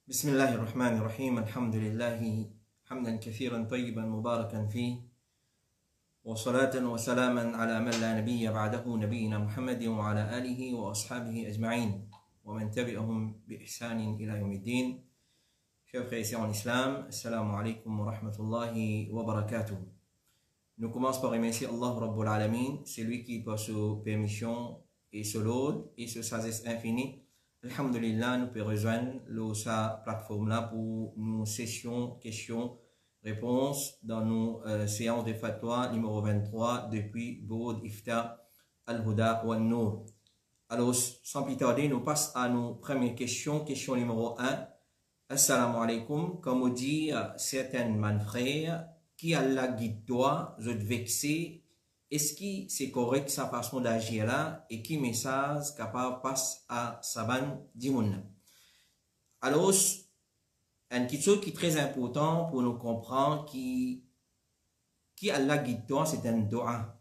بسم الله الرحمن الرحيم الحمد لله حمدا كثيرا طيبا مباركا فيه وصلاة وسلاما على من لا نبي بعده نبينا محمد وعلى آله وأصحابه أجمعين ومن تبعهم بإحسان إلى يوم الدين. Chers frères et sœurs en islam, assalamu alaikum wa rahmatullahi wa barakatuh. Nous commençons par remercier Allah Rabbul Alamin, c'est lui qui par sa permission et sa laude et sa sagesse infinie. Alhamdulillah, nous pouvons rejoindre sa plateforme là pour nos sessions, questions, réponses dans nos séances de fatwa numéro 23 depuis Boud Ifta Al-Huda wa Nour. Alors, sans plus tarder, nous passons à nos premières questions. Question numéro 1. Assalamu alaikum. Comme on dit certains man frères, qui Allah guide toi, je te vexer. Est-ce que c'est correct sa façon d'agir là et qui message capable passe à Saban Dimoun? Alors, une question qui est très important pour nous comprendre qui Allah guide toi, c'est un doa.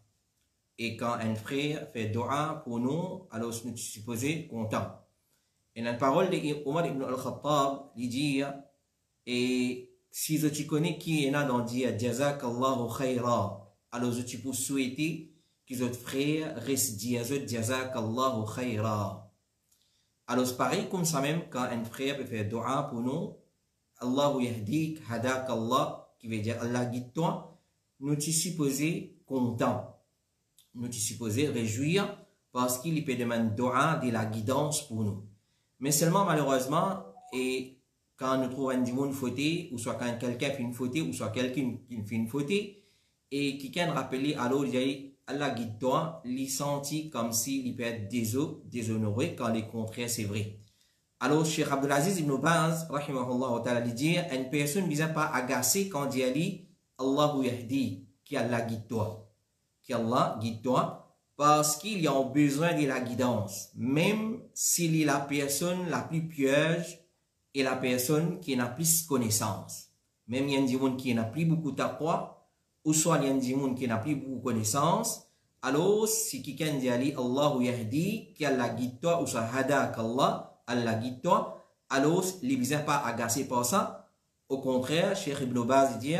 Et quand un frère fait doa pour nous, alors nous sommes supposés contents. Et la parole de Omar ibn al-Khattab, il dit, et si je connais qui est là dans dire Jazakallahu khayra, alors je peux souhaiter que votre frère reste dire Jazakallahu khayra. Alors c'est pareil comme ça même quand un frère peut faire dua pour nous, Allahu yahdik hadakallah, qui veut dire Allah guide toi, nous sommes supposés contents, nous sommes supposés réjouir parce qu'il peut demander dua de la guidance pour nous. Mais seulement malheureusement, et quand nous trouvons un démon fauté, ou soit quand quelqu'un fait une faute, ou soit quelqu'un qui fait une faute, et qui vient rappeler à l'autre, Allah guide-toi, il sentit comme s'il peut être déshonoré quand le contraire c'est vrai. Alors, Cheikh Abdulaziz ibn Baz, rahimahullah ta'ala, dit, une personne ne vient pas agacer quand il dit Allahu yahdi, qui Allah guide-toi, qui Allah guide-toi, parce qu'il y a besoin de la guidance, même s'il est la personne la plus pieuse et la personne qui n'a plus connaissance. Même il y a des gens qui n'a plus beaucoup de taqwa, ou soit il y a des gens qui n'a plus beaucoup de connaissance, alors si quelqu'un dit Allahu yahdi, qui Allah guide toi, ou soit hadak Allah, Allah guide toi, alors les besoins pas agacés par ça. Au contraire, Cheikh Ibn Baz dit,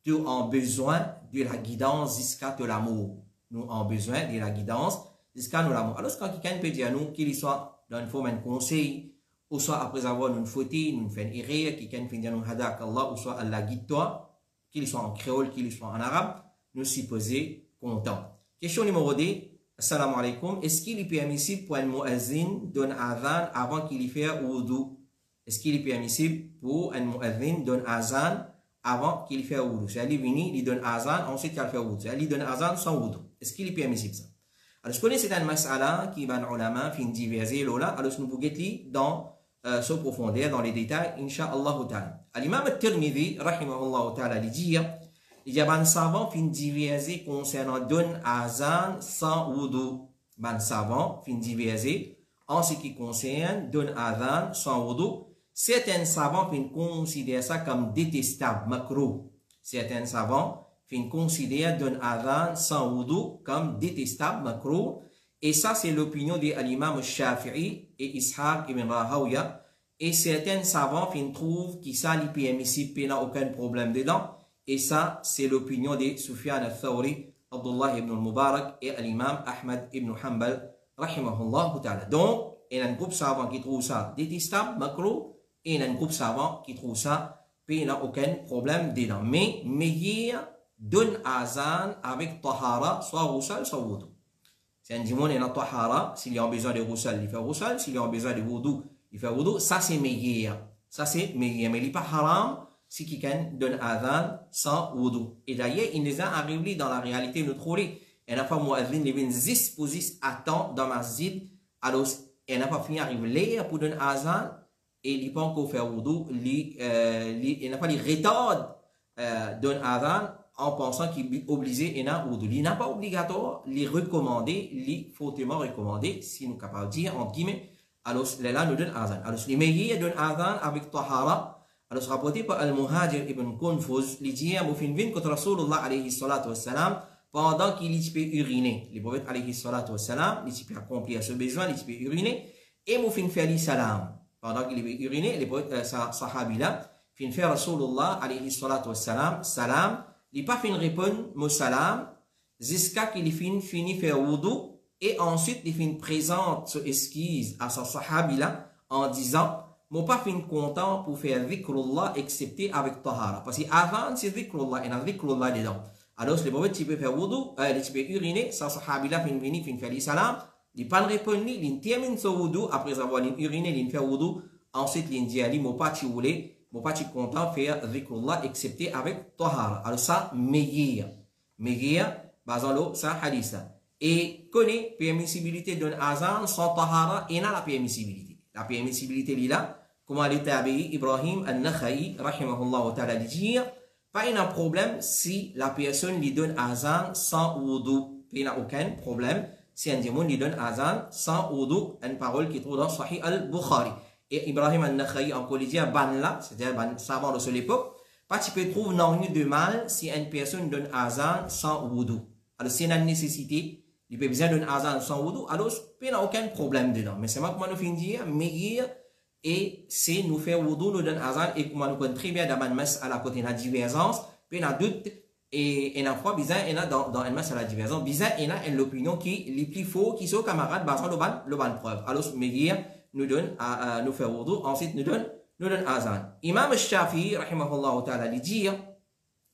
tu as besoin de la guidance jusqu'à l'amour. Nous avons besoin de la guidance jusqu'à nous l'amour. Alors, quand quelqu'un peut dire à nous qu'il soit dans une forme de conseil, ou soit après avoir une faute, nous fait une erreur, quelqu'un peut dire nous hadak Allah, ou soit Allah guide toi, qu'il soit en créole, qu'il soit en arabe, nous supposons contents. Question numéro 2. Assalamu alaikum. Est-ce qu'il est permissible pour un muazzin donner azan avant qu'il y fasse wudu? Est-ce qu'il est permissible pour un muazzin donner azan avant qu'il fasse wudu? C'est-à-dire, il donne azan, ensuite il fait wudu. C'est-à-dire, il donne azan sans wudu. Est-ce qu'il est permissible ça? Alors, je connais c'est un mas'ala qui va dans l'ulama, fin diverser l'ola. Alors, nous pouvons dans ce profondeur, dans les détails, incha'Allah ta'ala. L'imam al-Tirmidhi, rahimahullah ta'ala, il y a un savant fin diverser concernant donne azan sans wudu. Un savant fin diverser en ce qui concerne donne azan sans wudu. Certains savants fin considèrent ça comme détestable, makro. Certains savants fin considère d'un adhan sans wudu comme détestable, makro. Et ça, c'est l'opinion de l'imam Shafi'i et Ishaq ibn Rahawiya. Et certains savants fin trouvent que ça, il est permissible, il n'y a aucun problème dedans. Et ça, c'est l'opinion de Sufyan al-Thawri, Abdullah ibn al-Mubarak et l'imam Ahmad ibn Hanbal, rahimahullah ta'ala. Donc, il y a un groupe savant qui trouve ça détestable, makro, et il y a un groupe savant qui trouve ça, il n'y a aucun problème dedans. Mais, meilleur, donne azan avec tahara, soit roussal, soit wudu. C'est un dimon, il y a tahara, s'il y a besoin de roussal, il fait roussal, s'il y a besoin de wudu, il fait wudu, ça c'est meilleur. Ça c'est meilleur, mais il n'est pas haram si quelqu'un donne azan sans wudu. Et d'ailleurs, il nous a arrivé dans la réalité, nous trouvons, il n'a pas muazzin, il vient 10 pour 10 attend dans masjid, alors il n'a pas fini d'arriver pour donner azan, et il n'a pas encore fait wudu, il n'a pas les retard donne azan, en pensant qu'il est obligé et n'a wudu. Il n'est pas obligatoire, il est recommandé, il est fortement recommandé, si nous sommes capables de dire, entre guillemets, alors là nous donne azan. Alors les meilleurs donnent azan avec tahara. Alors rapporté par Al-Muhajir ibn Kunfuz, il dit, Moufinvin contre Rasulullah alayhi salatu wassalam, pendant qu'il peut uriner. Le prophète alayhi salatu wassalam, il peut accomplir ce besoin, il peut uriner, et Moufin fait salam. pendant qu'il est uriné, les sahabi là, fin fait Rasulullah alayhi salatu wassalam, salam, il pas fin répondre mon salam, jusqu'à qu'il fini faire wudu, et ensuite il fin présente ce esquisse à sa sahabi là, en disant, moi pas fin content pour faire dhikrullah excepté avec tahara. Parce qu'avant c'est dhikrullah, il y a dhikrullah dedans. Alors le moment tu peux faire wudu, tu peux uriner, sa sahabi là fin venir, fin faire salam, il pas répondre, il termine son wudu, après avoir uriné, il fait wudu, ensuite il dit, moi pas tu voulais, moi pas tu content faire dhikrullah excepté avec tahara. Alors ça, meilleur, basant l'eau, ça hadith. Et connaît permissibilité d'un azan sans tahara, et n'a la permissibilité. La permissibilité là, comment les tabi'i Ibrahim al-Nakha'i, rahimahullah ta'ala, dire, pas un problème si la personne lui donne azan sans wudu. Il n'y a aucun problème si un démon lui donne azan sans wudu, une parole qui trouve dans Sahih al-Bukhari. Et Ibrahim al-Nakha'i encore dit, ban là, c'est-à-dire ban savant de cette époque, pas tu peux trouver non de mal si une personne donne azan sans wudu. Alors c'est une nécessité. Il peut besoin d'un azan sans wudu, alors il n'y a aucun problème dedans. Mais c'est moi comment nous finissons dire, meilleur, et c'est nous faire wudu, nous donne azan, et comment nous connaissons très bien dans le mas à la côté de la divergence, puis il y a doute, et il y a fois, bizarre, il y a dans le mas à la divergence, bizarre, il y a l'opinion qui est plus faux, qui sont camarades, basant le ban preuve. Alors, meilleur, nous donne, nous faire wudu, ensuite nous donne azan. Imam Shafi'i, rahimahullah ta'ala, lui dit,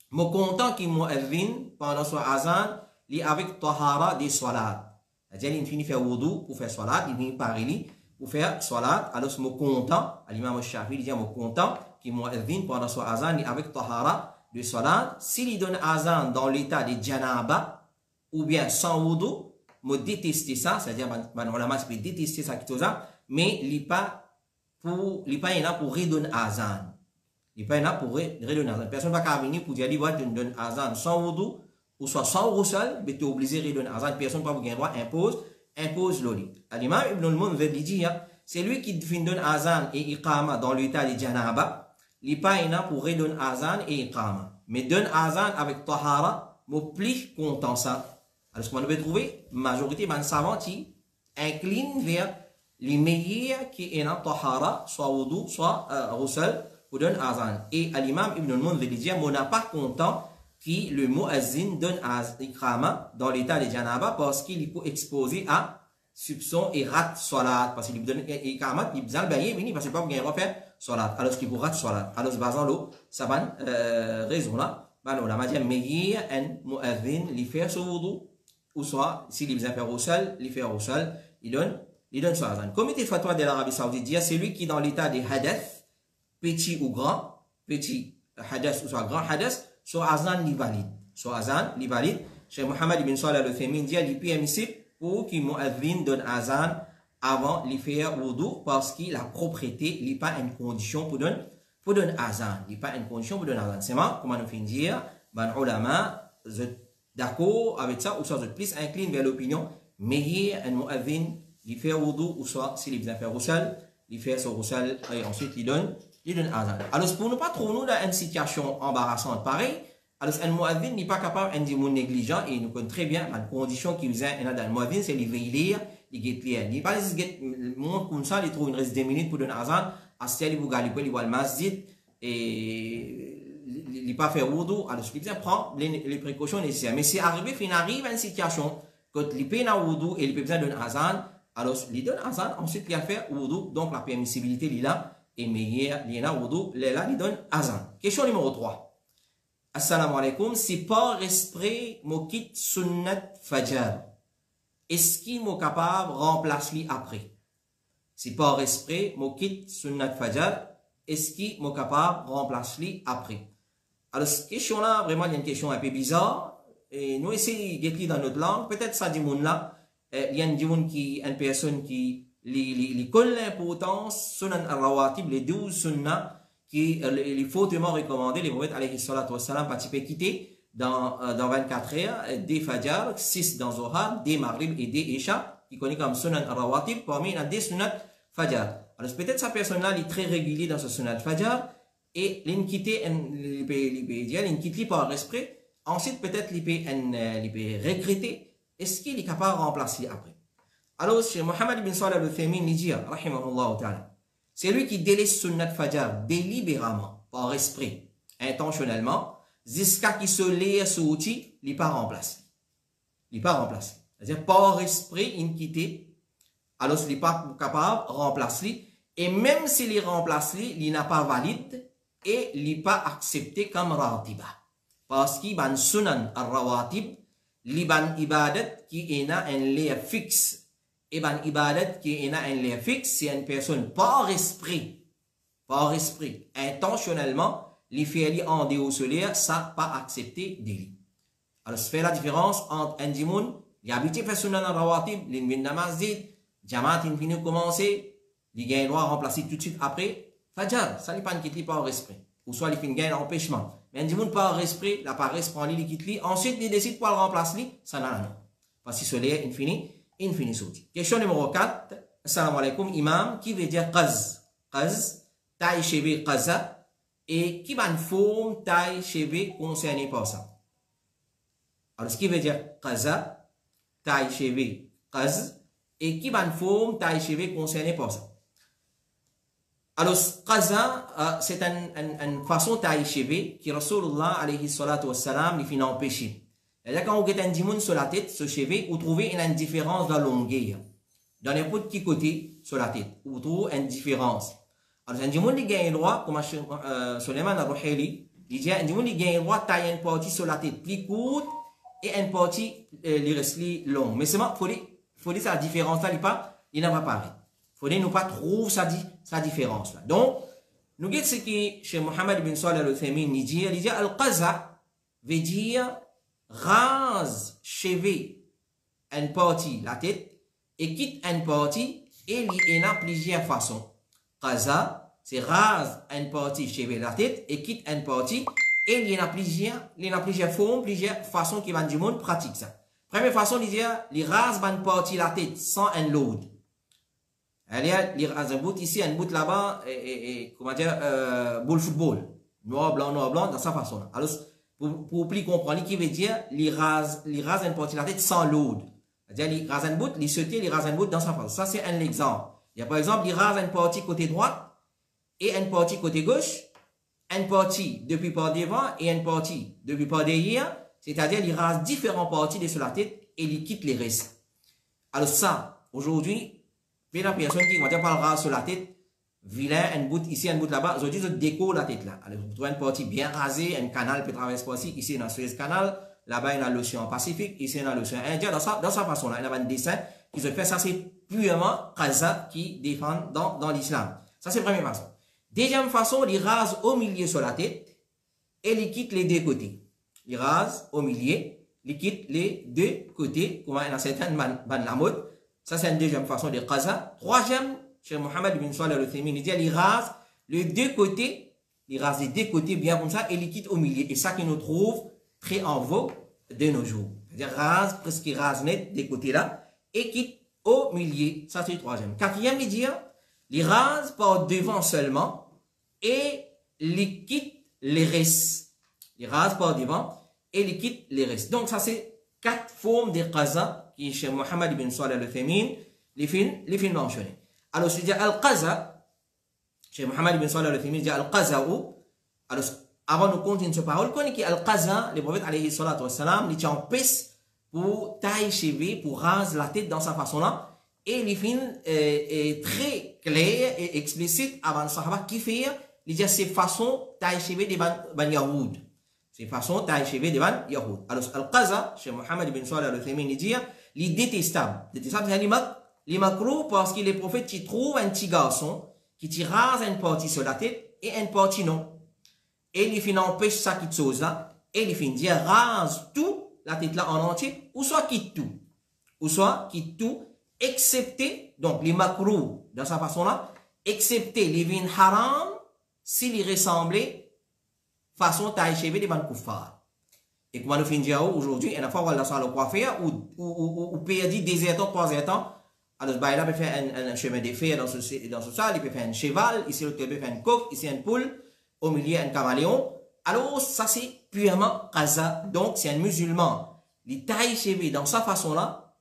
mon content qui mu'adhin pendant son azan, li avec tahara des salat. C'est-à-dire, il finit faire wudu pour faire salat, il finit par li pour faire salat. Alors, je me content, l'imam Shafi'i dit, me content, qui mu'adhin pendant son azan, li avec tahara de salat. S'il donne azan dans l'état de janaba, ou bien sans wudu, me détester ça, c'est-à-dire, man ulama peut détester ça, mais il pas pour redonner azan. Il pas pour redonner azan. Personne ne va venir pour dire, il va donner azan sans wudu, ou soit sans roussel, mais tu es obligé de redonner azan. Personne ne va vous gagner droit, impose l'oli. L'imam Ibn al-Munzir dit, c'est lui qui donne azan et iqama dans l'état de janaba, il n'est pas pour redonner azan et iqama. Mais donne azan avec tahara, me plus content ça. Alors, ce qu'on peut trouver, majorité de savants qui incline vers les meilleurs qui est dans tahara, soit wudu, soit roussel, pour donner azan. Et l'imam Ibn al-Munzir dit, on n'a pas content qui le muazzin donne à iqama dans l'état de janaba parce qu'il peut exposer à soupçon et rat salat parce qu'il donne iqama il besoin bailler vini parce que pas bien refaire salat alors qu'il peut rat salat alors basant l'eau ça va raison là ben on a dit meilleur un muazzin li faire son wudu ou soit s'il besoin faire au sol li faire au sol il donne son azan. Comité fatwa de l'Arabie Saoudite dit c'est lui qui dans l'état de hadath petit ou grand petit hadath ou soit grand hadath so azan li valide. Cheikh Mohammed ibn Salih al-Uthaymin dit il est permissible pour qu'il muazzin donne azan avant de faire wudu parce que la propriété n'est pas une condition pour donner azan. Il n'est pas une condition pour donner azan. C'est moi, comment nous finissons dire, ben ulama, vous êtes d'accord avec ça ou soit vous êtes plus incline vers l'opinion, mais un muazzin il fait wudu ou soit s'il est besoin de faire roussel, il fait son roussel et ensuite il donne azan. Alors, pour ne pas trouver dans une situation embarrassante pareil, alors un muazzin n'est pas capable de dire négligent et nous connaissons très bien la condition qui vient dans le muazzin, c'est les veiller, les guetter. Il n'est pas montre comme ça, il trouve une reste 10 minutes pour donner azan, à ce qu'il va aller au masjid et il n'est pas fait wudu, alors ce qu'il prend les précautions nécessaires. Mais si arrivé, il arrive à une situation, quand il peut dans wudu et il peut besoin donner azan, alors il donne azan, ensuite il a fait wudu, donc la permissibilité il est là. Et meilleur, il y a wudu, là, il donne azan. Question numéro 3. Assalamu alaikum, c'est par esprit, mo quitte sunnat fajr. Est-ce qu'il est capable de remplacer après? C'est par esprit, mo quitte sunnat fajr. Est-ce qu'il est capable de remplacer après? Alors, cette question-là, vraiment, il y a une question un peu bizarre. Et nous essayons de lire dans notre langue. Peut-être ça dit moun là. Il y a une personne qui les connaît l'importance, sunan al-rawatib, les 12 sunnah, qui les fortement recommandés, les prophètes alayhi salatu wassalam, participaient quitter dans 24 heures, des fajr, 6 dans Zohar, des maghrib et des isha, qui connaît comme sunan al-rawatib, parmi les des sunnat fajr. Alors peut-être sa personne-là est très régulier dans ce sunnat fajr, et l'inquiété, l'inquiété par esprit, ensuite peut-être il peut regretter, est-ce qu'il est capable de remplacer après? Alors, Cheikh Mohammed ibn Salih al-Uthaymin dit, rahimahullah ta'ala, c'est lui qui délaisse sunnat fajr délibérément, par esprit, intentionnellement, jusqu'à qui se lève sous outil, il pas remplacé. Il pas remplacé. C'est-à-dire, par esprit, il quitte, alors il n'est pas capable de remplacer, et même s'il est remplacé, il n'a pas valide, et il n'est pas accepté comme ratiba. Parce qu'il y a un sunan al-rawatib, il y a un ibadat qui est un lien fixe. Et ben ibadat qui est un lien fixe, c'est une personne par esprit, intentionnellement, les fait en déo solaire, ça pas accepté d'élire. Alors, ça fait la différence entre un dimoun, il a habité faire sunan al-rawatib, l'in namazid, jamaat in fini commencer, il gagne droit à remplacer tout de suite après, fajr, ça n'est pas une quitte par esprit. Ou soit il finit gagne empêchement. Mais un dimoun par esprit, la paresse prend l'île, il quitte l'île, ensuite il décide pour le remplacer, ça n'a rien. Parce que ce lien infini sauti. Question numéro 4. Assalamu alaikum, imam, qui veut dire qaz? Qaz, taille cheveux qaza, et qui va une forme taille cheveux concerné par ça. Alors, ce qui veut dire qaza, taille cheveux qaz, et qui va une forme taille cheveux concerné par ça. Alors, qaza, c'est une façon taille cheveux qui Rasulullah alayhi salatu wassalam, il finit empêché. C'est-à-dire quand vous avez un dimoun sur la tête, ce cheveu, vous trouvez une différence de la longueur. Dans n'importe quel côté sur la tête, vous trouvez une différence. Alors, un dimoun qui gagne le droit, comme Suleiman al-Ruhaili, il dit un dimoun qui gagne le droit de tailler une partie sur la tête plus courte et une partie qui reste longue. Mais seulement, il faut dire que la différence-là, il n'a pas pareil. Il faut dire nous pas trouver sa différence-là. Donc, nous avons ce que chez Mohammed bin Salih al-Uthaymin, il dit al-qaza veut dire rase cheveux une partie la tête et quitte une partie et il y a plusieurs façons. Qaza, c'est rase une partie cheveux la tête et quitte une partie et il y a plusieurs formes, plusieurs façons qui vont du monde pratique ça. Première façon, il dit il rase une partie la tête sans un load. Il rase un bout ici, un bout là-bas et comment dire boule football. Noir, blanc, dans sa façon là. Alors, pour plus comprendre, qui veut dire, il rase une partie de la tête sans load. C'est-à-dire, il rase un bout, il saute, il rase un bout dans sa face. Ça, c'est un exemple. Il y a par exemple, il rase une partie côté droit et une partie côté gauche, une partie depuis par devant et une partie depuis par derrière. C'est-à-dire, il rase différentes parties de sur la tête et il quitte les restes. Alors ça, aujourd'hui, il y a des personnes qui vont dire, pas rase sur la tête, vilain, un bout ici, un bout là-bas. Aujourd'hui, je décore la tête là. Alors, vous trouvez une partie bien rasée, un canal peut traverser par ici. Ici, dans Suez Canal. Là-bas, il y a l'océan Pacifique. Ici, il y a l'océan Indien. Dans sa façon-là, il y a un dessin qui se fait. Ça, c'est purement qaza qui défend dans l'islam. Ça, c'est la première façon. Deuxième façon, il rase au milieu sur la tête et il quitte les deux côtés. Il rase au milieu, il quitte les deux côtés. Comme il y a certaines ban la mode. Ça, c'est une deuxième façon de qaza. Troisième, chez Mohammed bin Salih al-Uthaymin, il dit il rase les deux côtés, il rase les deux côtés bien comme ça et il quitte au milieu. Et ça qui nous trouve très en vogue de nos jours. C'est-à-dire rase, presque rase net des côtés là et quitte au milieu. Ça c'est le troisième. Quatrième, il dit il rase par devant seulement et il quitte les restes. Il rase par devant et il quitte les restes. Donc ça c'est 4 formes de qaza qui chez Mohammed bin Salih al-Uthaymin les films mentionnés. Alors, je dis al-qaza, chez Mohammed bin Salih al-Uthaymin, dit al-qaza'u. Alors, avant de continuer cette parole, connaît al-qaza, le prophète alayhi salatu wassalam, il tient en pisse pour tailler cheveux, pour raser la tête dans sa façon-là. Et les films est très clair et explicite avant le sahaba qui fait, il dit ces façons tailler cheveux des ban yahoud. Ces façons tailler cheveux des ban yahoud. Alors, al-qaza, chez Mohammed bin Salih al-Uthaymin, il dit, il détestable. Détestable, c'est les macros parce qu'il est prophète qui trouve un petit garçon qui rase une partie sur la tête et une partie non. Et il finit empêche ça qui chose là. Et il finit dire rase tout la tête là en entier ou soit quitte tout. Ou soit quitte tout excepté donc les macros dans sa façon là excepté les vins haram s'il ressemblait façon taille cheveux des ban kuffar. Et comment nous finissons aujourd'hui, il y a une fois où on a le coiffeur ou perdu des ans, 3 ans. Alors, il peut faire un chemin de fer dans ce salle, il peut faire un cheval, ici, il peut faire un coq, ici, une poule, au milieu, un caméléon. Alors, ça, c'est purement qaza. Donc, c'est un musulman. Il taille cheveux dans sa façon-là,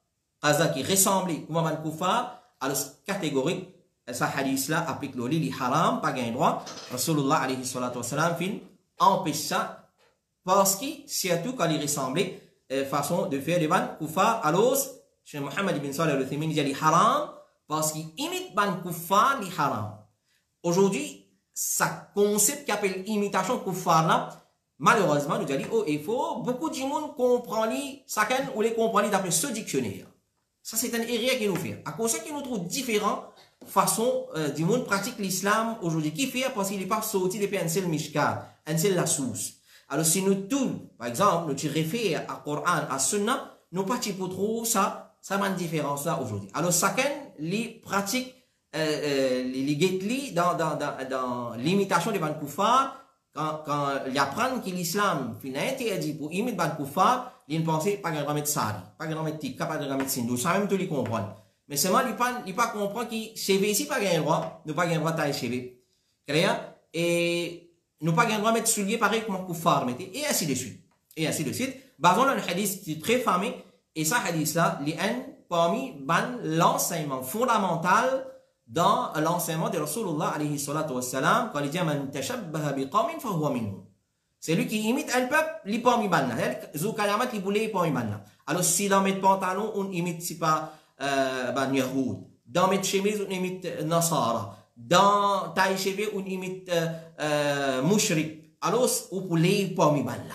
qaza qui ressemble comme un koufar, alors, catégorique, sa hadith là applique le li haram, pas gain droit. Rasulullah alayhi salatu wassalam fin empêche ça parce que surtout quand il ressemblait façon de faire des ban kuffar. Alors, Cheikh Mohammed ibn Salih al-Uthaymin dit li haram parce qu'il imite ban kuffar li haram. Aujourd'hui, ça concept qu'appelle imitation kuffar là, malheureusement, nous dit, oh, il faut, beaucoup de monde comprend ça ou les comprend d'après ce dictionnaire. Ça, c'est un erreur qui nous fait. À cause que nous trouve différentes façons du monde pratique l'islam aujourd'hui. Qui fait parce qu'il n'est pas sorti depuis un seul mishkar, un seul la source. Alors, si nous tous, par exemple, nous référons à Coran, à Sunna, nous pas pour trouver ça m'a une différence là aujourd'hui. Alors, chacun les pratique, les guetteli dans l'imitation des ban kuffar, quand il apprend que l'islam est interdit pour imiter ban kuffar, il pense pas qu'il va mettre sari, pas qu'il va mettre tika, pas qu'il va mettre sindou, ça même tout les comprendre. Mais seulement il pas comprendre que cheveux ici pas gain droit, nous pas gain droit taille cheveux. Clair? Et nous pas gain droit mettre souliers pareil comme kuffar mettez et ainsi de suite. Et ainsi de suite. Basons un hadith qui est très fameux et ça hadith là, il est parmi l'enseignement fondamental dans l'enseignement de Rasulullah alayhi salatu wassalam quand il dit man tashabbaha biqawmin fa huwa minhum. C'est lui qui imite un peuple, il parmi banna. Zoukayamat il boulait parmi banna. Alors si dans mes pantalons on imite si pas ban yahoud, dans mes chemises on imite nasara, dans taille cheveux on imite mushrik. Alors on boulait parmi banna.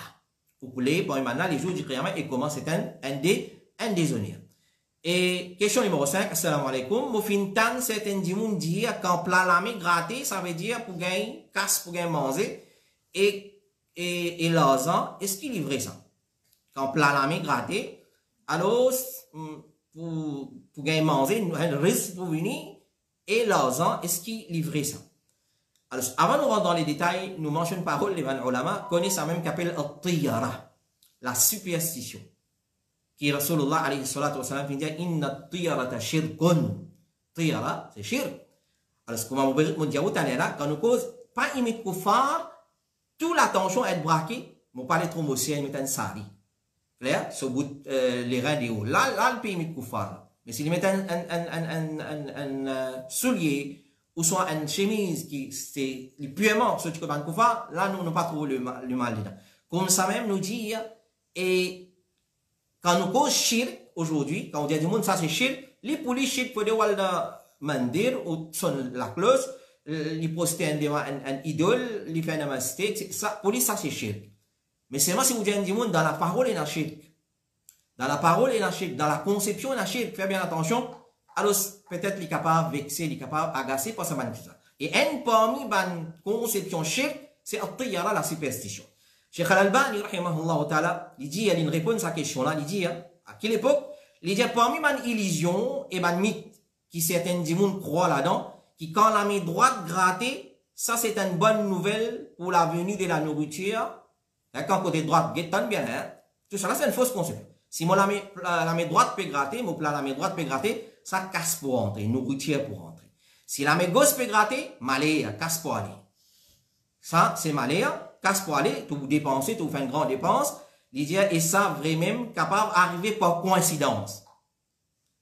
On boulait parmi banna les jours du qiyamah et comment c'est un des honneurs. Et question numéro 5, assalamu alaikum. Moufintan, certains dimoun dit quand plat la main gratté, ça veut dire pour gagner, casse pour gagner manger. Et l'argent, est-ce qu'il livre ça? Quand plat la main gratté, alors, pour gagner manger, un risque pour venir, et l'argent, est-ce qu'il livre ça? Alors, avant de rentrer dans les détails, nous mentionnons une parole, les van ulama connaissent ça même qu'appelle al-tiyara, la superstition. Qui Rasulullah alayhi salatu wa salam dit inna tiyarata shirkun. Tiyara, c'est shirk. Alors, comme on dit là, quand nous cause, pas imite kuffar, toute l'attention est braquée, mais pas les trombosiens imite un sari. Clair? Sur bout les reins des hauts. Là, le pays imite kuffar. Mais s'il met un soulier, ou soit une chemise qui, c'est purement ce que ban kuffar, là, nous n'avons pas trouvé le mal dedans. Comme ça même nous dit, et quand nous cause shirk aujourd'hui, quand on dit du monde ça c'est shirk, les poulies shirk pour des walda mandir ou son la close, les poster un idole, les faire namasté, ça pour lui ça c'est shirk. Mais c'est moi si vous dites du monde dans la parole et dans shirk. Dans la parole et dans shirk, dans la conception et dans shirk, faites bien attention. Alors peut-être il est capable de vexer, il est capable d'agacer pour ça man ça. Et un parmi ban conception shirk, c'est at-tiyara la superstition. Cheikh Al-Albani, rahimahullah ta'ala, il dit, il y a une réponse à cette question-là, il dit, à quelle époque, il dit, parmi man illusion et man mythe, qui certains du monde croient là-dedans, qui quand la main droite grattée, ça c'est une bonne nouvelle pour la venue de la nourriture, quand côté droite, guettant bien, hein, tout ça là c'est une fausse conception. Si moi la main droite peut gratter, mon plat la main droite peut gratter, ça casse pour rentrer, nourriture pour rentrer. Si la main gauche peut gratter, malheur, casse pour aller. Ça, c'est malheur. Casse pour aller, tout dépenser, tout faire une grande dépense, l'idée est ça vraiment capable d'arriver par coïncidence.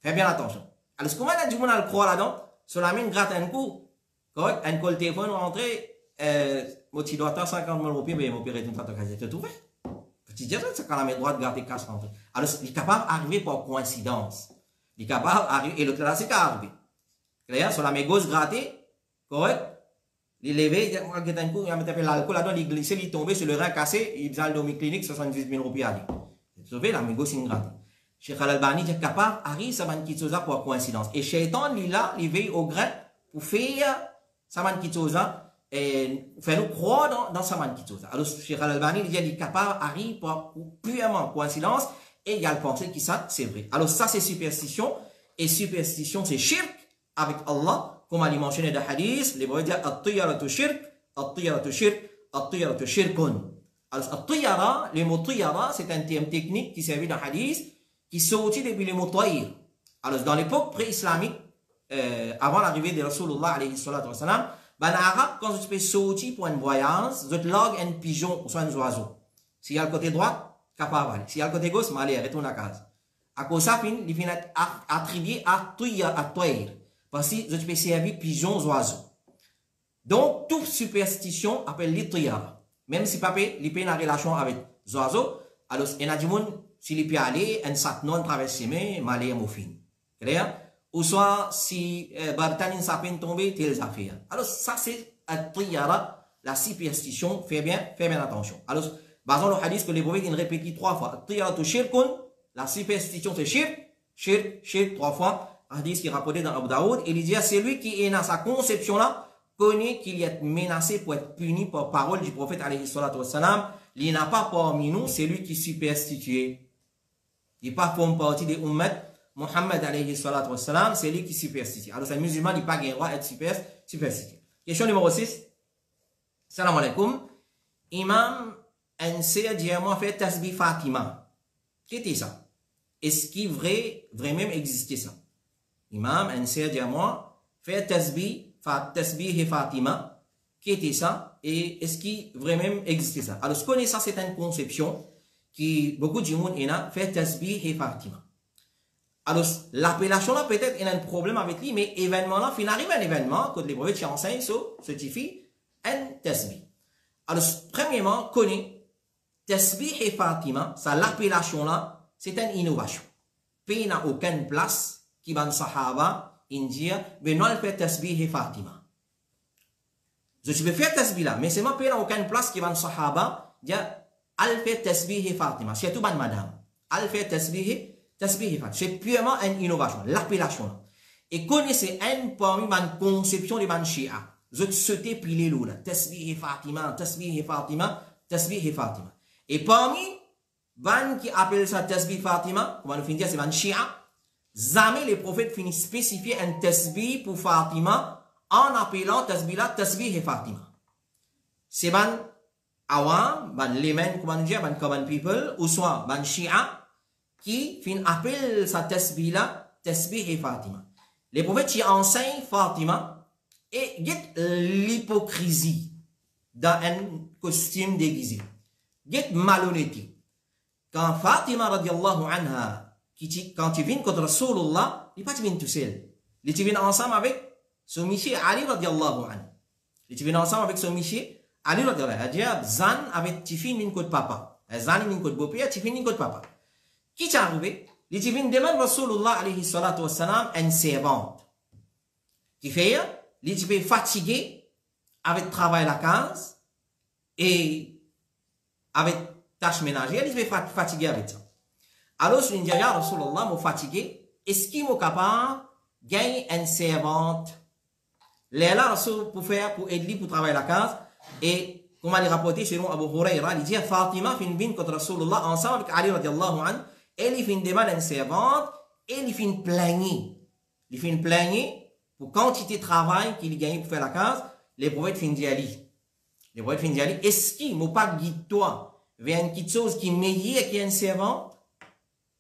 Faites bien attention. Alors, comment on a du monde à le croire là-dedans? Sur la main, gratte un coup, correct, un coup le téléphone, rentré, tu dois avoir 50 000 roupies, mais mon père est une fois de trouver. Petit dire ça, quand la main droite gratte et casse rentré. Alors, il est capable d'arriver par coïncidence. Il est capable d'arriver, et l'autre là, c'est qu'à arriver. Clair, sur la main gauche grattée, correct? Il levé, il a un coup, il a mis l'alcool là-dedans, il glissait, il tombait sur le rein cassé, il a le domi clinique, 78 000 roupies à lui. Vous savez, la mégo, c'est une grande. Cheikh Al-Albani est capable, Harry, ça m'a dit ça pour coïncidence. Et Shaitan, il là, il veille au grain pour faire ça m'a dit ça, et faire nous croire dans ça m'a dit ça. Alors, Cheikh Al-Albani, il est capable, Harry, pour purement coïncidence, et il a le pensée que ça, c'est vrai. Alors, ça, c'est superstition, et superstition, c'est shirk avec Allah. Comme il mentionné dans le hadith, les voyants disent at-tiyaratu shirk, at-tiyaratu shirk, at-tiyaratu shirkun. Alors, at-tiyara, le mot tiyara, c'est un terme technique qui servait dans le hadith, qui sortit depuis le mot tayir. Alors, dans l'époque pré-islamique, avant l'arrivée de Rasulullah alayhi salatu wa salam, ben, en arabe, quand vous faites sortir pour un voyage, vous log un pigeon ou soit un oiseau. S'il y a le côté droit, capable d'aller. S'il y a le côté gauche, allez, retourne à casa. À cause de ça, il finit attribué à tayir. Parce que je peux servir pigeons, oiseaux. Donc, toute superstition appelle les tiyara. Même si papa, il peut une relation avec les oiseaux, alors, il y a des gens, s'il peut aller, un sac non traverser, mais malé à fin. Clair? Ou soit, si Bartani sapin tombé, telles affaires. Alors, ça, c'est un tiyara, la superstition, fais bien attention. Alors, basant le hadith que les prophètes ont répété 3 fois. Tiyara tu shirkun, la superstition c'est shirk 3 fois. Hadith qui est rapporté dans Abu Daoud, il dit, c'est lui qui est dans sa conception là, connaît qu'il est menacé pour être puni par parole du prophète alayhi salatu wassalam. Il n'a pas parmi nous, c'est lui qui est superstitieux. Il n'est pas comme partie des ummat. Muhammad alayhi salatu wassalam, c'est lui qui est superstitieux. Alors, c'est un musulman, il n'a pas le droit d'être superstitieux. Question numéro 6. Salam alaikum. Imam Ansir dit à moi, fait tasbih Fatima. Qu'est-ce ça? Est-ce qu'il vraiment existait ça? Imam Ansir dit à moi, fait tasbih Fatima. Qu'est-ce ça? Et est-ce qu'il vraiment existait ça? Alors, ce qu'on est ça, c'est une conception qui, beaucoup de gens fait tasbih Fatima. Alors, l'appellation là, peut-être, il y a un problème avec lui, mais événement là, il arrive un événement, quand les prophètes qui enseignent, ça certifie un tasbih. Alors, premièrement, connaît, tasbih et Fatima, ça, l'appellation là, c'est une innovation. Pays n'a aucune place, qui va sahaba, indien, mais non, elle fait tasbih et Fatima. Je peux faire tasbih là, mais c'est moi, pays n'a aucune place, qui va sahaba, dit, elle fait tasbih et Fatima. C'est tout, madame. Elle fait tasbih et Fatima. C'est purement une innovation, l'appellation là. Et connaissez un parmi ma conception de man Shia. Je sautais pilé l'eau là. Tasbih et Fatima, tasbih et Fatima, tasbih et Fatima. Et parmi van qui appellent ça tasbih Fatima, comment nous finissons c'est van Shia. Jamais les prophètes finissent spécifier un tasbih pour Fatima en appelant tasbih là, tasbih et Fatima. C'est van awam, van laymen, comment nous dire, van common people, ou soit van Shia, qui fin appelle sa tasbih là, tasbih et Fatima. Les prophètes qui enseignent Fatima et get l'hypocrisie dans un costume déguisé. Get malhonnêteté. Quand Fatima radiallahu anha, quand tu viens contre Rasulullah, il n'est pas tout seul. Il vient ensemble avec son monsieur Ali radiallahu anhu. Il vient ensemble avec son monsieur Ali radiallahu anhu. Il dit, Zan avec Tifin min côté papa. Zan min côté beau-père, Tifin min côté papa. Qui est arrivé? Il demande Rasulullah alayhi salatu wassalam une servante. Qui fait, il est fatigué avec le travail à la case et avec tâches ménagères, il est fatigué avec ça. Alors, je lui dis, ya Rasulullah, je suis fatigué. Est-ce qu'il est capable de gagner une servante? Là, Rasul pour faire, pour aider pour travailler à la case. Et, comme il rapporté chez nous, Abu Huraira, il dit, Fatima fin bin contre Rasulullah ensemble avec Ali radiallahu anhu. Et il fait une demande à une servante, et il fait une plaignée. Il fait une plaignée pour quantité de travail qu'il gagne pour faire la case. Les prophètes finissent d'y aller. Les prophètes finissent d'y aller. Est-ce qu'il m'a pas guidé toi vers une petite chose qui est meilleure qu'une servante?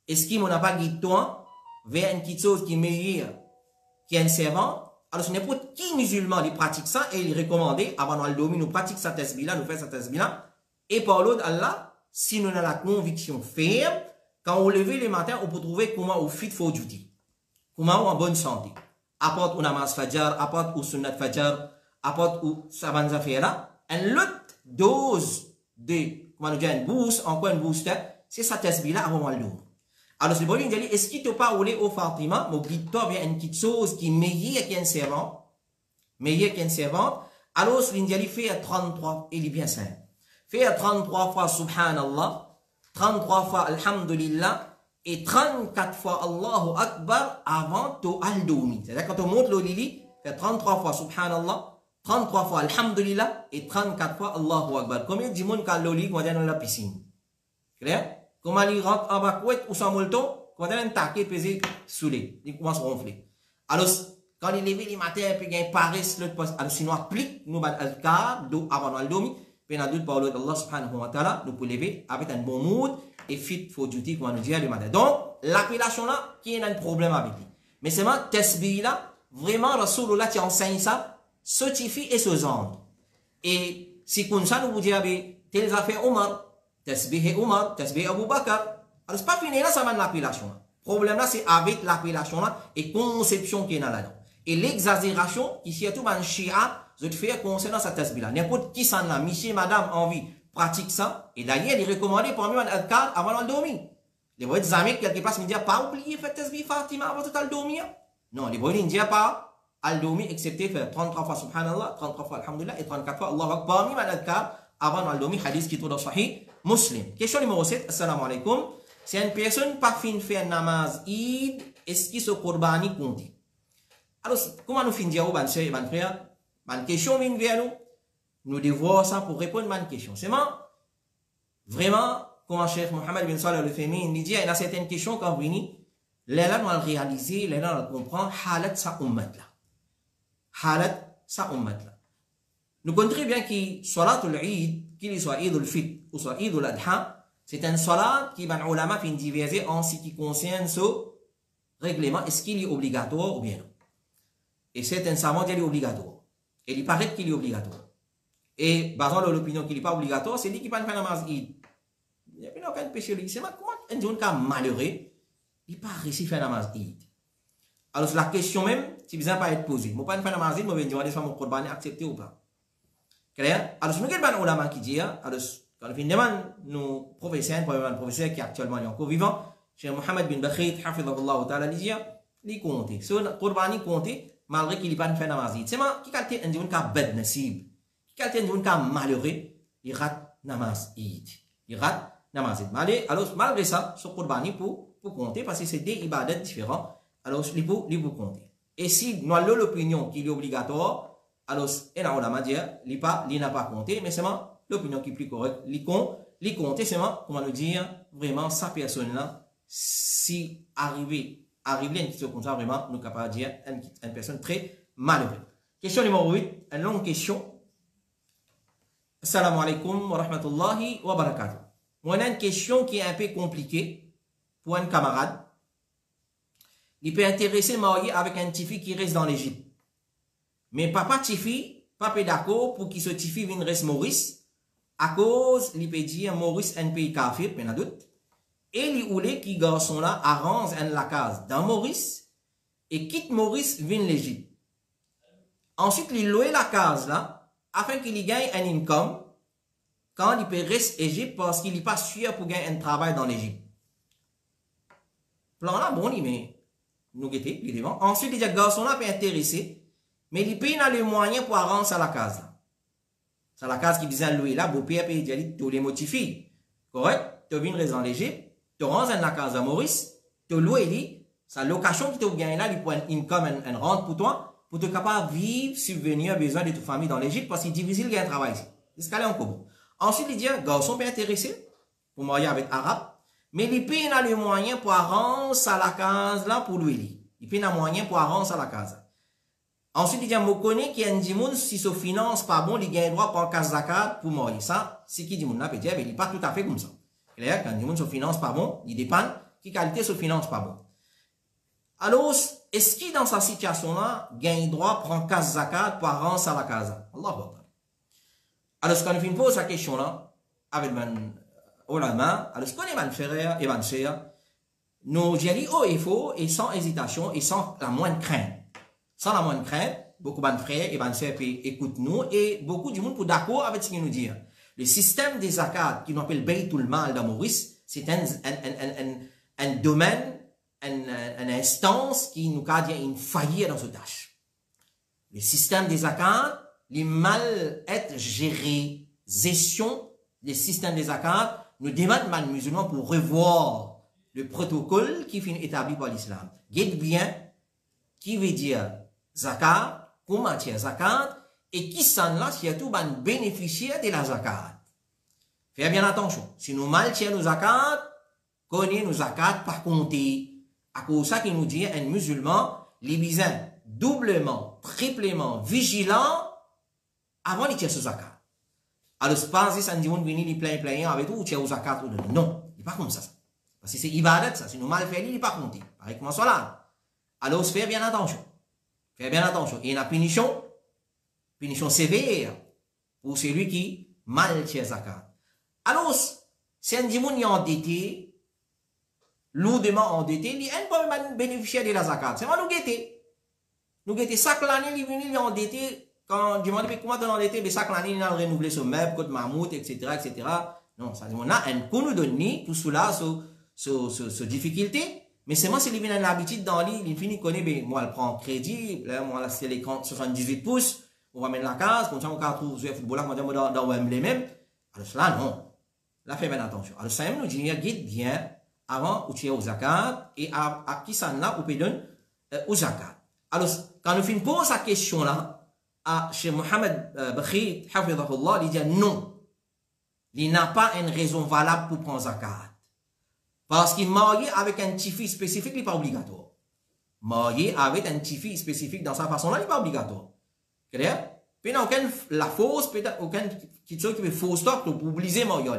Est-ce qu'il m'a pas guidé toi vers une petite chose qui est meilleure qu'une servante? Alors, ce n'est pas qui musulman qui pratique ça et il recommande avant de dormir, nous pratique sa tasbih là, nous faisons sa tasbih là. Et par l'autre, Allah, si nous avons la conviction ferme, quand on lève le matin, on peut trouver comment on fit for duty. Comment on en bonne santé. Apporte ou namaz fajar, apporte ou sunnat fajar, apporte ou saban affaire là. Une autre dose de, comment on dit, une boost, encore une booster, c'est sa tasbih là avant le dormir. Alors, c'est bon, il dit, est-ce qu'il te pas roulé au Fatima, mais guide-toi vers une petite chose qui est meilleure qu'un servant, alors, il dit, fait 33, il est bien simple. Fait 33 fois Subhanallah, 33 fois Alhamdulillah et 34 fois Allahu Akbar avant de al-Doumi. C'est-à-dire quand on monte le lili, fait 33 fois Subhanallah, 33 fois Alhamdulillah et 34 fois Allahu Akbar. Combien de monde qui a le lili quand on est dans la piscine? Clair? Comment il rentre en bas ou sans molton, quand on est un taquet pesé saoulé, il commence à ronfler. Alors, quand il lève les matins, puis il y a une paresse, alors sinon applique, nous bat al-Kar, avant al-Doumi, puis on a d'autres paroles d'Allah subhanahu wa ta'ala, nous pouvons lever avec un bon mood et fit for duty, comme on nous dit le matin. Donc, l'appellation là, qui est un problème avec lui. Mais c'est moi, tasbih là, vraiment, Rasulullah qui enseigne ça, certifie et se zande. Et si comme ça, nous vous disons, telles affaires Omar, tasbih Abu Bakr. Alors, c'est pas fini là, ça va l'appellation là. Le problème là, c'est avec l'appellation là et conception qui est là-dedans. Et l'exagération, qui surtout dans le Shia, je te fais concernant cette tasbih-là. N'importe qui s'en a, monsieur, madame, envie, pratique ça. Et d'ailleurs, il est recommandé pour moi un adkar avant de dormir. Les voyez des amis, quelque part, ils me disent, pas oublier faire tasbih Fatima avant de dormir. Non, les voyez, ils ne disent pas, al dormir, excepté faire 33 fois subhanallah, 33 fois alhamdulillah et 34 fois Allahu Akbar, parmi un adkar avant de dormir, hadith qui est dans Sahih Muslim. Question numéro 7, assalamu alaikum. Si une personne pas fin faire namaz Eid, est-ce qu'il se corbani compte? Alors, comment nous finissons, ban frère? Ban question vient vers nous. Nous devons voir ça pour répondre à une question. C'est vraiment, comme Cheikh Mohammed bin Salih al-Uthaymeen dit, il y a certaines questions quand vous venez, là, nous allons réaliser, là, nous allons comprendre, halat sa ummat là. Halat sa ummat là. Nous connaissons très bien que Salatul Eid, qu'il soit Eid al-Fit ou soit Eid al-Adha, c'est un salat qui va ulama fin diviser en ce qui concerne ce règlement, est-ce qu'il est obligatoire ou bien non. Et c'est un savant qui est obligatoire. Et il paraît qu'il est obligatoire. Et basant sur l'opinion qu'il n'est pas obligatoire, c'est lui qui va faire namaz Eid. Il n'y a pas aucun péché. C'est comment un jeune cas malheureux, il n'a pas réussi à faire namaz Eid. Alors la question même, si besoin pas être posée. Je ne vais pas faire namaz Eid, je vais demander si mon corban est accepté ou pas. Clair? Alors si nous avons un ulama qui dit, alors quand on demande nos professeurs, qui est actuellement encore vivant, Cheikh Mohammed bin Bakhit, hafidhahullah ta'ala, il compte. Ce corban est compté, malgré qu'il n'ait pas fait namaz Eid. C'est moi qui calcule un jeune cas bad nasib. Quelqu'un qui est malheureux, il rate namaz Eid. Il rate namaz Eid. Alors, malgré ça, ce Qurbani pour compter, parce que c'est des ibadats différents, alors il faut compter. Et si nous avons l'opinion qu'il est obligatoire, alors, il n'a pas compté, mais c'est l'opinion qui est plus correcte. Il compte, c'est comment nous dire, vraiment, sa personne-là, si arrivé à une question comme ça, vraiment, nous sommes capables de dire une personne très malheureuse. Question numéro 8, une longue question. Assalamu alaikum wa rahmatullahi wa barakatuh. Moi, on a une question qui est un peu compliquée pour un camarade. Il peut intéresser marier avec un tifi qui reste dans l'Égypte. Mais papa tifi, papa d'accord pour qu'il se tifi vienne reste Maurice. À cause, il peut dire Maurice un pays kafir, mais n'a doute. Et il voulait qui garçon là arrange la case dans Maurice et quitte Maurice vienne l'Égypte. Ensuite, il loue la case là afin qu'il gagne un income quand il peut rester Égypte parce qu'il n'est pas sûr pour gagner un travail dans l'Égypte. Plan là, bon, mais nous guetter, évidemment. Ensuite, il dit garçon là peut intéresser, mais il paye dans les moyens pour arranger la case là. C'est la case qui disait louer là, beau père paye dit tous les motifs. Correct? Tu viens rester dans l'Égypte, tu rentres dans la case de Maurice, tu loues lui, sa location qui te gagne là, il prend un income, un rente pour toi, pour te capable de vivre, subvenir aux besoins de ta famille dans l'Égypte parce qu'il est difficile de gagner un travail ici. C'est ce qu'elle est encore bon. Ensuite, il dit, garçon peut intéressé pour marier avec arabe, mais il paye dans les moyens pour arranger la case là pour lui. Il paye dans les moyens pour arranger la case. Ensuite, il dit, je connais qu'il y a un dimoun, si ce finance pas bon, il gagne droit pour un casse zakat pour marier. Ça, c'est qui dimoun là peut dire, mais il n'est pas tout à fait comme ça. Clair, quand un dimoun se finance pas bon, il dépend qui qualité se finance pas bon. Alors, est-ce qu'il dans sa situation là, gagne droit pour un casse zakat pour arranger la case? Allah Akbar. Alors, quand on pose la question là, avec man ulama, alors, ce qu'on est man frère et man sœur, nous disons haut et faux, et sans hésitation, et sans la moindre crainte. Sans la moindre crainte, beaucoup de frères et de sœurs écoutent nous, et beaucoup du monde pour d'accord avec ce qu'il nous dit. Le système des zakats, qui nous appelle Baytul Mal dans Maurice, c'est un domaine, une instance qui nous a dit une faillite dans ce tâche. Le système des zakats, les mal être géré, gestion des systèmes des zakats, nous demandons aux musulmans pour revoir le protocole qui est établi par l'islam. Guette bien, qui veut dire zakat, comment tirer zakat, et qui s'en là, surtout, va bénéficier de la zakat. Faites bien attention. Si nous mal tirons nos zakat, connaissez nos zakat par compter. À cause de ça qu'il nous dit, un musulman, les besoins doublement, triplement, vigilant, avant de tirer ce zakat. Alors, c'est pas si ça nous dit, on vient, il plein, avec tout, ou tirer au zakat, ou non. Il n'est pas comme ça. Parce que c'est ibadat, ça. Si nous mal fait, il n'est pas compté. Pareil que moi, soit là. Alors, faites bien attention. Faites bien attention. Et une punition sévère pour celui qui mal tient zakat. Alors, si un dimoun est endetté, lourdement endetté, il n'est pas bénéficiaire de la zakat. C'est moi nous guetter. Nous avons chaque année, il venu endetté, quand je me dis comment tu es endetté, mais chaque année, il a renouvelé ce meuble, côte mammouth, etc., etc. Non, ça dit, on a un coup nous donner tout cela, ce difficulté. Mais c'est moi, c'est lui une habitude dans l'île, il finit connaît, ben, moi, elle prend crédit, là, moi, là, c'est l'écran 78 pouces, on va mettre la case, comme ça, on va trouver le football, on va dans Wembley même. Alors, cela, non. Là, fais bien attention. Alors, ça, nous dit, guide bien, avant, ou tu es au zakat, et à qui ça n'a, ou peut donner, au zakat. Alors, quand nous finissons poser cette question-là, à chez Mohamed Bakhit, hafidahullah, il dit non. Il n'a pas une raison valable pour prendre zakat. Parce qu'il est marié avec un petit fils spécifique, il n'est pas obligatoire. Marié avec un petit fils spécifique dans sa façon-là, il n'est pas obligatoire. Clair? Puis, il n'y a aucune la fausse, peut-être aucune petite chose qui fait fausse stock pour oublier marié.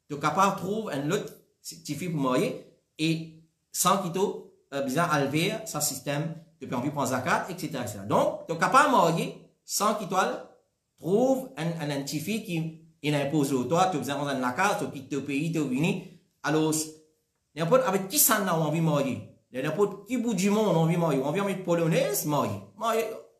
Tu es capable de trouver un autre petit fils pour marier et sans qu'il t'ait besoin d'enlever sa système, tu peux envie de prendre zakat, etc., etc. Donc, tu es capable de marier sans qu'il trouve un petit fils qui impose au toi, tu as besoin de la case, tu quittes le pays, tu es venu. Alors, n'importe avec qui ça n'a envie de marier. N'importe qui bout du monde a envie de marier. On vient avec polonaise, marier.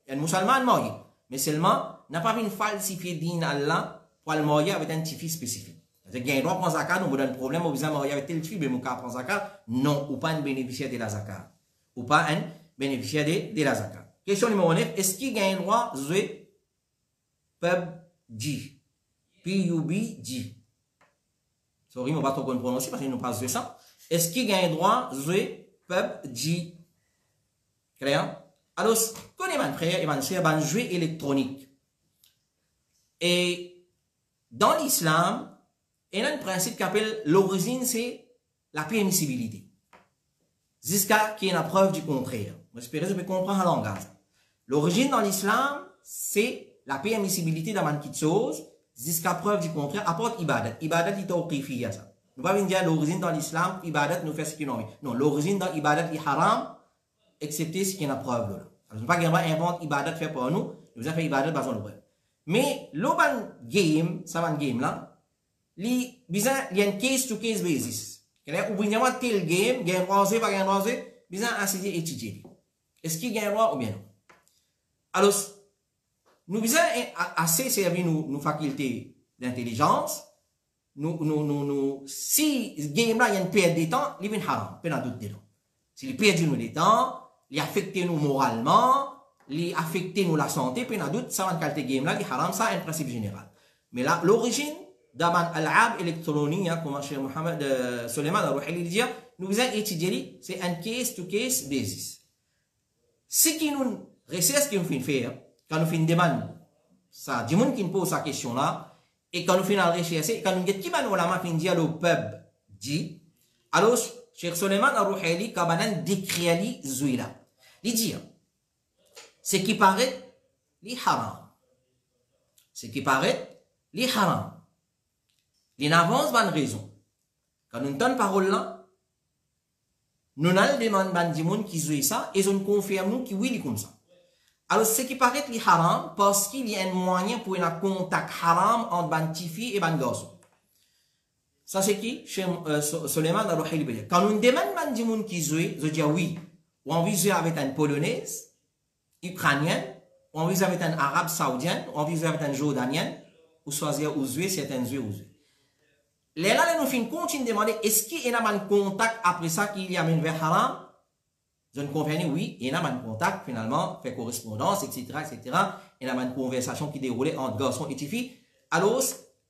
Un musulman, marier. Mais seulement, n'a pas une falsifié din Allah pour le marier avec un petit fils spécifique. C'est-à-dire qu'il y a un droit de prendre zakat, on vous donne un problème, on vous a marié avec tel fils, mais mon cas prend zakat. Non, ou pas un bénéficiaire de la zakat. Ou pas un bénéficiaire de la zakat. Question numéro 9. Est-ce qu'il y a un droit de PUBG? PUBG. Sorry, je ne vais pas trop prononcer parce qu'il nous passe de ça. Est-ce qu'il y a un droit de PUBG? Clair? Alors, quand il y a un frère, il va faire un jeu électronique. Et dans l'islam, il y a un principe qui appelle l'origine, c'est la permissibilité. Jusqu'à qu'il y ait une preuve du contraire. J'espère que vous pouvez comprendre le langage. L'origine dans l'islam, c'est la permissibilité dans une chose, jusqu'à preuve du contraire, apporte ibadat. Ibadat, il tawqifi à ça. Nous ne pouvons pas dire l'origine dans l'islam, ibadat nous fait ce qu'il a envie. Non, l'origine dans ibadat est haram, excepté ce qu'il y a une preuve là. Alors, je ne veux pas inventer ibadat fait pour nous, nous avons fait ibadat par exemple. Mais l'oban game, ça va un game là, il y a une case-to-case basis. Ou bien il y a tel game, game rosé, pas game rosé, il y a un étudier. Est-ce qu'il y a un droit ou bien non? Alors, nous avons assez servi nos facultés d'intelligence. Si ce game-là, il y a une perte de temps, il est haram, pas de doute dedans. S'il perd nous le temps, il affecte nous moralement, il affecte nous la santé, pas de doute, ça va qualité game-là, il est haram, ça est un principe général. Mais là, l'origine d'Aman al-Ab électronique, comme M. Mohamed Suleiman al-Ruhili dit, nous avons étudié, c'est un case-to-case basis. Ce qui nous recherche, ce qui nous fait faire, quand nous faisons une demande, ça, du monde qui nous pose sa question là, et quand nous faisons la recherche, et quand nous disons qui va nous la faire dire le peuple dit, alors, Cheikh Suleiman al-Ruhili, quand on décrit Zouila, il dit, ce qui paraît, li haram. Ce qui paraît, li haram. Il n'avance pas de raison. Quand nous entendons parole là, nous n'allons demander à des gens qui jouent ça, et ils confirment nous qui oui, il est comme ça. Alors, ce qui paraît li haram, parce qu'il y a un moyen pour un contact haram entre une petite fille et un garçon. Ça, c'est qui? Chez Suleiman al-Ruhili. Quand nous demandons à des gens qui jouent, je dis oui, ou on veut jouer avec une polonaise, ukrainienne, ou on veut jouer avec un arabe saoudien, ou on veut jouer avec un jordanien, ou choisir ou jouer, c'est un jouer ou jouer. Là, nous finissons continuer de demander, est-ce qu'il y a un contact après ça qu'il y a un vers haram? Je ne confirme oui, il y a un contact, finalement, fait correspondance, etc., etc. Il y a une conversation qui déroulait entre garçon et filles. Alors,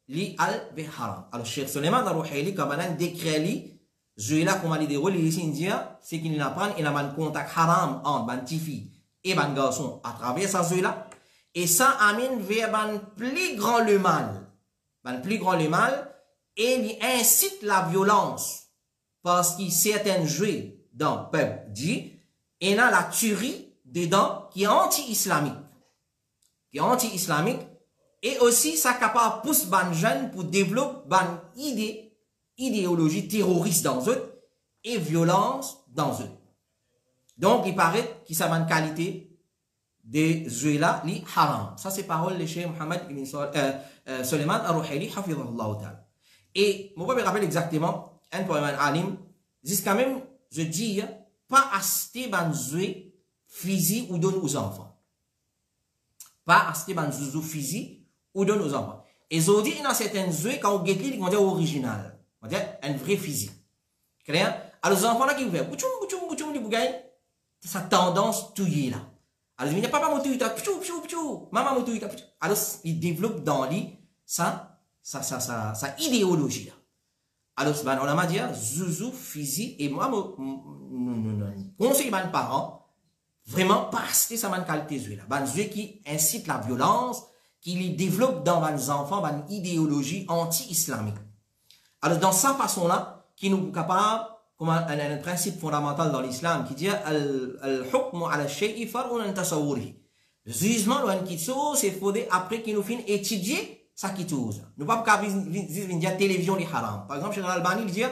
li al vers haram. Alors, Cheikh Suleiman al-Ruhili, comme on a décrit, je là, comment il déroule, il dit, c'est qu'il n'a pas, il y a un contact haram entre une petite fille et un garçon à travers ça, là. Et ça amène vers un plus grand le mal. Un plus grand le mal. Et il incite la violence parce qu'il certains jeux dans le peuple dit et dans la tuerie dedans qui est anti-islamique. Qui est anti-islamique et aussi ça capable pousse ban jeunes pour développer ban idéologie terroriste dans eux et violence dans eux. Donc il paraît qu'il ça une qualité de jeux là li haram. Ça c'est parole de Cheikh Mohamed ibn Suleiman al-Ruhili hafidhahullah ta'ala. Et, moi, je me rappelle exactement, un poème alim, jusqu'à même, je dis, pas acheter un jouet physique ou donne aux enfants. Pas acheter ban zouzou physique ou donne aux enfants. Et aujourd'hui, il y a certaines zouzous quand on guette, ils vont dire original. On va dire un vrai physique. Clair? Alors, les enfants là qui vous font, bouchoum, ça tendance touiller là. Alors, il n'y a pas papa moutouita, pchou, maman moutouita, pchou. Alors, il développe dans lui sa idéologie là. Alors, on a dit, zouzou, physique, et moi, conseille mes parents, vraiment, pas acheter sa qualité zouzou là. Ban zouzou qui incite la violence, qui les développe dans les enfants, une idéologie anti-islamique. Alors, dans sa façon-là, qui nous est capable, comme un principe fondamental dans l'islam, qui dit al-hukmu ala shay'i far'un an tasawwurihi. Le jugement, c'est fondé après qu'il nous finit étudier ça qui chose. Nous ne pouvons pas dire télévision est haram. Par exemple, chez l'Albanie, il dit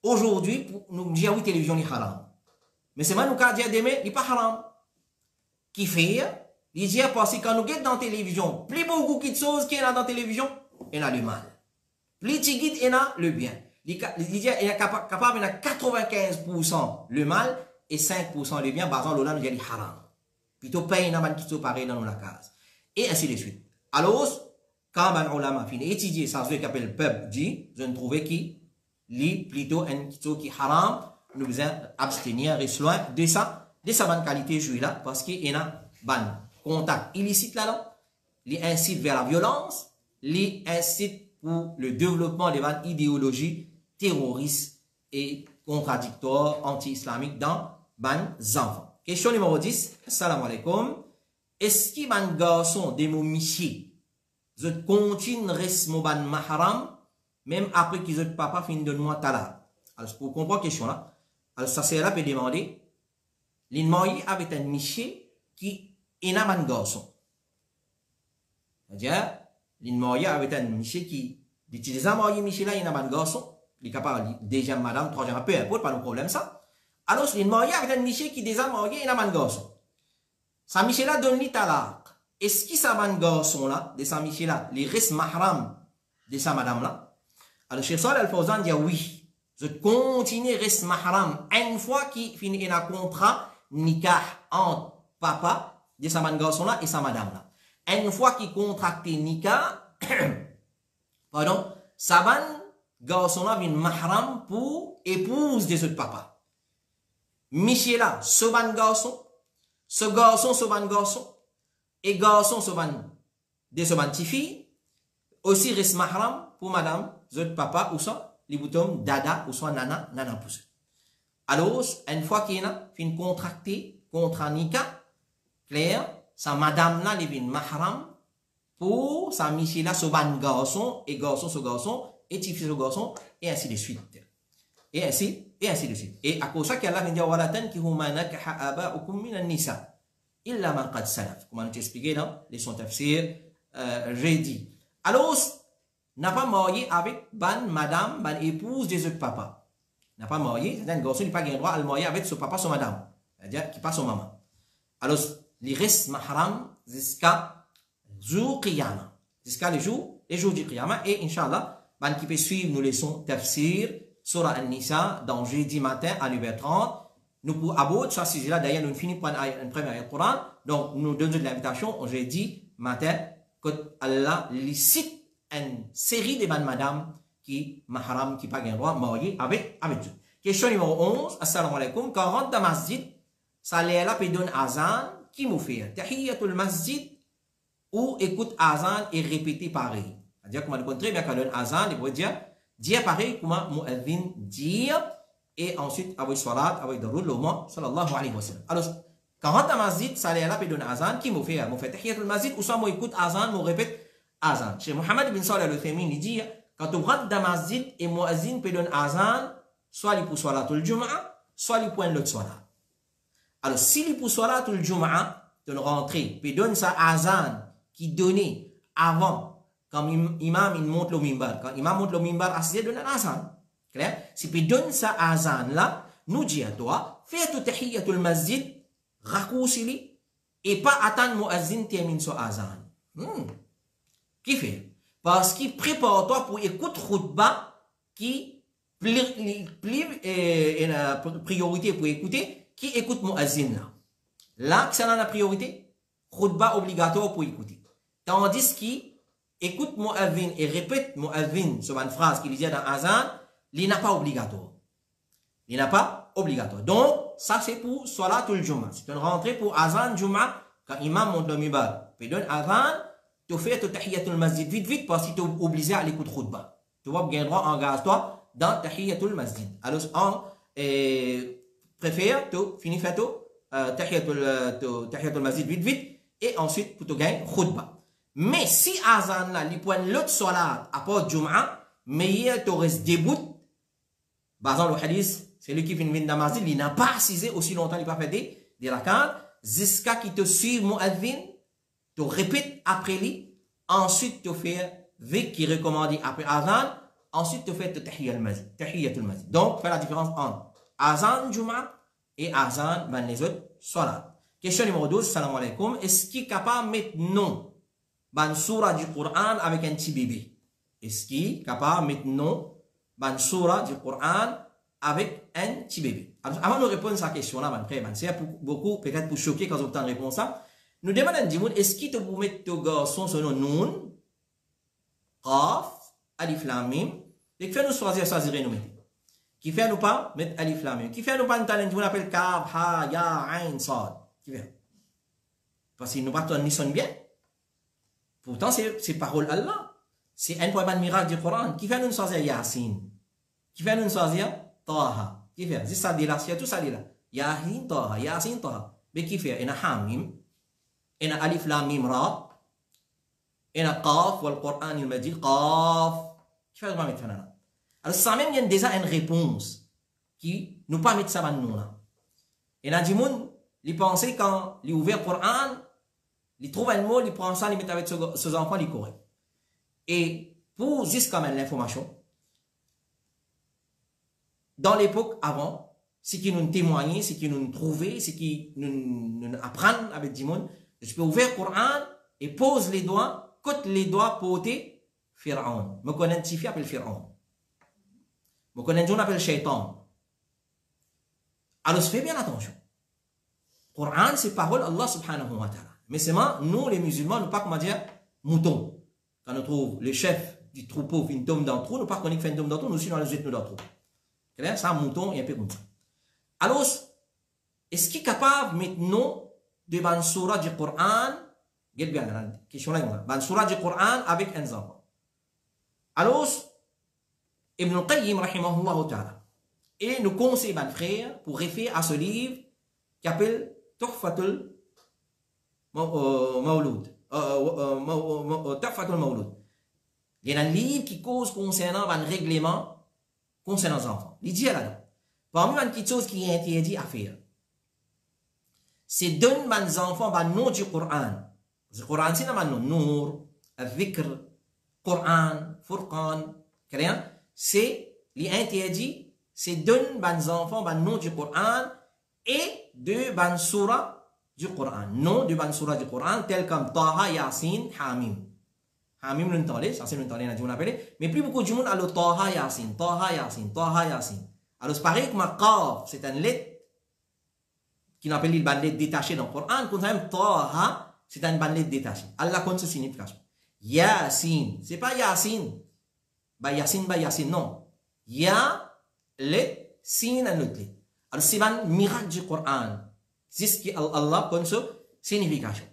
aujourd'hui, nous disons oui, télévision est haram. Mais c'est moi, nous avons dit demain, il n'est pas haram. Qui fait, il dit parce que quand nous guettons dans la télévision, plus beaucoup de choses qu'il y a dans la télévision, il y a le mal. Plus tu guettes, il y a le bien. Il est capable de 95% le mal et 5% le bien, basant l'olan, il y a le haram. Plutôt paye n'a pas qui pareil dans la case. Et ainsi de suite. Alors, quand un ulama finit étudier ça, ce qu'on appelle le peuple dit, je ne trouvais qui lit plutôt un qui haram, nous devons abstenir et loin de ça, de sa bonne qualité jouée là, parce qu'il y a un contact illicite là, il incite vers la violence, il incite pour le développement de bonnes idéologies terroristes et contradictoires anti-islamiques dans les enfants. Question numéro 10. Assalamu alaikum. Est-ce qu'il y a un garçon de mon michi, je continue reste mon ban mahram, même après que votre papa finit de moi tala? Alors, pour comprendre la question là, alors ça c'est là peut demander, l'inmoyi avec un michi qui est un garçon. C'est-à-dire, l'inmoyi avec un michi qui, d'utiliser un moyen michi là, il est un garçon. Il est capable, deuxième madame, troisième, peu importe, pas de problème ça. Alors, il est marié avec un monsieur qui déjà marié, il a un garçon. Sa monsieur là donne lui talaq. Est-ce qu'il ça un garçon là, de sa monsieur là, il reste mahram de sa madame là? Alors, Cheikh Saleh Al-Fawzan dit oui. Je continue reste mahram une fois qu'il finit un contrat nikah entre papa de sa garçon là et sa madame là. Une fois qu'il contracte nikah, pardon, sa garçon là vient mahram pour épouse des autres papas. Monsieur là, ce ban garçon, ce ban garçon, et garçon ce ban de ce ban fille, aussi reste mahram pour madame, les autres papas, ou soit les boutons dada, ou soit nana pour eux. Alors, une fois qu'il y a fin contracté, contrat nikah, clair, sa madame là, les vient mahram pour sa monsieur là, ce ban garçon, et garçon ce garçon, et petit fils au garçon, et ainsi de suite. Et ainsi de suite. Et à cause de ça, qu'Allah vient dire, wala tankihuma nakaha aba'ukum minan nisa, illa man qad salaf. Comme on a expliqué dans les sons tafsir, j'ai dit. Alors, n'a pas marié avec madame, épouse des autres papas. N'a pas marié, c'est-à-dire, un garçon n'a pas le droit à le marier avec son papa, son madame. C'est-à-dire, qui pas son maman. Alors, il reste mahram jusqu'à jour qiyamah. Jusqu'à les jours du qiyamah. Et, Inch'Allah, qui peut suivre nos leçons tafsir, Surah An-Nisa, dans jeudi matin à 9h30. Nous pour abord, ça c'est là, d'ailleurs, nous finissons par une première ayat Coran. Donc, nous donnons de l'invitation, jeudi matin, que Allah licite une série de madame qui, mahram, qui pas un droit, marié avec Dieu. Question numéro 11. Assalamu alaikum. Quand on rentre dans le masjid, ça là peut donner azan, qui nous fait? Tahiyatul masjid, ou écoute azan et répéter pareil. C'est-à-dire, comment le très bien quand on donne azan, il peut dire pareil, comment mu'adhin dire, et ensuite, avec salat, avec darul l'umma, sallallahu alayhi wa sallam. Alors, quand on rentre dans le masjid, ça là peut donner azan, qui nous fait? Nous fait tahiyatul masjid, ou soit, moi écoute azan, moi répète azan. Chez Mohammed bin Salih al-Uthaymin, il dit, quand on rentre dans le masjid, et mu'adhin peut donner azan, soit il pour salatul jum'a, soit il pour un autre salat. Alors, si il pour salatul jum'a, de rentrer, peut donner sa azan, qui donnait avant, quand l'imam il monte le mimbar, quand l'imam monte le mimbar, assis donne un azan. Clair? Si tu donnes sa azan là, nous dit à toi, fais tout tahiyatul masjid, raccourcis-li, et pas attendre muazzin termine son azan. Qui fait? Parce qu'il prépare toi pour écouter khutbah qui la priorité pour écouter, qui écoute muazzin là. Là, c'est la priorité. Khutba obligatoire pour écouter. Tandis qui écoute mu'adhin et répète mu'adhin sur une phrase qu'il disait dans Azan, il n'est pas obligatoire. Il n'est pas obligatoire. Donc, ça c'est pour Salatul Jum'ah. C'est une rentrée pour Azan Jum'ah. Quand imam monte le mibar, puis donne Azan, tu fais ton tahiyatul masjid vite parce que tu es obligé à l'écouter khutba. Tu vas bien droit, engage-toi dans tahiyatul masjid. Alors, on préfère, tu finis faire tout tahiyatul masjid vite et ensuite pour te gagner khutba. Mais si Azan là, il prend l'autre salat à part Jum'ah, mais il te reste debout, par exemple le hadith, c'est lui qui vient de masjid, il n'a pas assisé aussi longtemps, il n'a pas fait des rak'at, jusqu'à qui te suit mu'adhin, tu répètes après lui, ensuite tu fais vik qui est recommandé après Azan, ensuite tu fais tahiyatul masjid. Donc, fais la différence entre Azan Jum'ah et Azan dans les autres salat. Question numéro 12, salam alaikum. Est-ce qu'il est capable de mettre non dans surah du Coran avec un petit bébé? Est-ce qu'il est capable de mettre non dans surah du Coran avec un petit bébé? Avant de répondre à cette question-là, c'est beaucoup peut-être pour choquer quand vous obtenez réponse ça. Nous demandons est-ce qu'il te peut mettre ton garçon sur le noun, qaf, alif lam mim, et qui fait nous choisir nous mettre? Qui fait nous pas mettre alif lam mim? Qui fait nous pas nous appelle kaf, ha, ya, ain, sad? Qui fait? Parce qu'il nous pas ni sonne bien. Pourtant, c'est parole Allah. C'est un point de miracle du Coran. Qui fait nous choisir Yasin? Qui fait nous choisir Taha? Qui fait? C'est ça dit là, c'est tout ça dit là. Yasin, Taha, Yasin, Taha. Mais qui fait? Il y a Hamim, il y a Alif Lam Mim Ra, il y a Qaf, ou le Coran il me dit Qaf. Qui fait nous pas mettre ça là? Alors, ça même, il y a déjà une réponse qui nous pas mettre ça dans nous là. Et là, il pense quand il ouvre le Coran, il trouve un mot, il prend ça, il met avec ses enfants, il corrige. Et pour juste quand même l'information, dans l'époque avant, ce qui nous témoignait, ce qui nous trouvait, ce qui nous apprend avec Dimon, je peux ouvrir le Coran et pose les doigts, côte les doigts pour ôter Pharaon. Je connais une fille appelle Pharaon. Je connais une appelle Shaitan. Alors, fais bien attention. Le Coran, c'est parole Allah subhanahu wa ta'ala. Mais seulement, nous, les musulmans, nous pas, comment dire, moutons. Quand nous trouvons le chef du troupeau qui tombe dans le trou, nous pas qu'on fait une tombe dans le trou, nous aussi, nous allons nous dans le trou. Ça, mouton, et un peu comme ça. Alors, est-ce qu'il est capable maintenant de ban surah du Coran, regarde bien, la question là, ban surah du Coran avec un enfant. Alors, Ibn al-Qayyim, rahimahullah ta'ala, et nous conseille, mon frère, pour référer à ce livre qui s'appelle Tuhfatul Mawlud. Tuhfatul Mawlud. Il y a un livre qui cause concernant un règlement concernant les enfants. Il dit là-dedans, parmi les petites choses qui est interdit à faire, c'est donner aux enfants le nom du Coran. Le Coran, c'est le nom Nour, Al-Dhikr, Coran, Furqan, c'est l'interdit, c'est donner aux enfants le nom du Coran et de ban surah du Coran. Nom de ban surah du Coran, tel comme Taha, Yasin, Hamim. Hamim, nous entendons, ça c'est nous entendons, on appelle, mais plus beaucoup de monde a le Taha, Yasin, Taha, Yasin, Taha, Yasin. Alors c'est pareil comme Qaf, c'est une lettre qui appelle une lettre détachée dans le Coran, quand même Taha, c'est une lettre détachée. Allah connaît sa signification. Yasin, c'est pas Yasin. Yasin, non. Ya, lettre, sin, un autre lettre. Alors c'est un miracle du Coran. C'est ce que Allah connaît sa signification.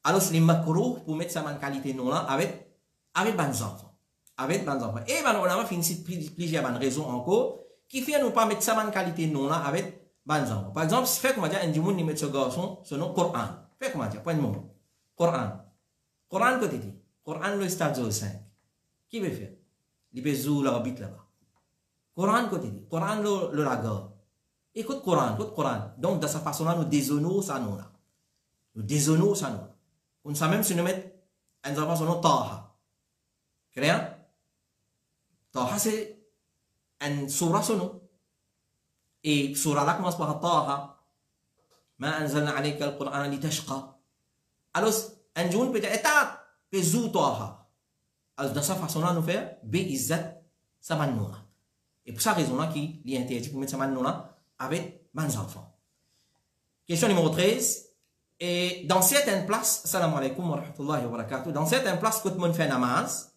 Alors c'est les makrouh pour mettre ça en qualité non là avec bons enfants. Avec bons enfants. Et on a fini plusieurs raisons encore qui fait nous pas mettre ça en qualité non là avec bons enfants. Par exemple, si fait comment dire un dimoun ni mettre ce garçon son nom Coran. Fait comment dire point de moment. Coran. Coran côté dit. Coran le stade 5. Qui veut faire? Il peut jouer la bite là-bas. Coran côté dit. Coran le lagar. Écoute Coran. Donc de cette façon là nous déshonorons ça nous là. Nous déshonorons ça nous. On sait même si nous mettons un enfant son nom Taha. Clair? Taha c'est un surah son nom. Et surah là commence par Taha. Ma anzalna alayka al-Qur'an li tashqa. Alors, un jour peut-être état, peut zou Taha. Alors, de cette façon-là, nous faisons Be'izat Samannoura. Et pour cette raison-là, qui est interdit pour mettre Samannoura avec 20 enfants. Question numéro 13. Et dans certaines places, salam alaikum wa rahmatullahi wa barakatuh, dans certaines places, quand on fait namaz,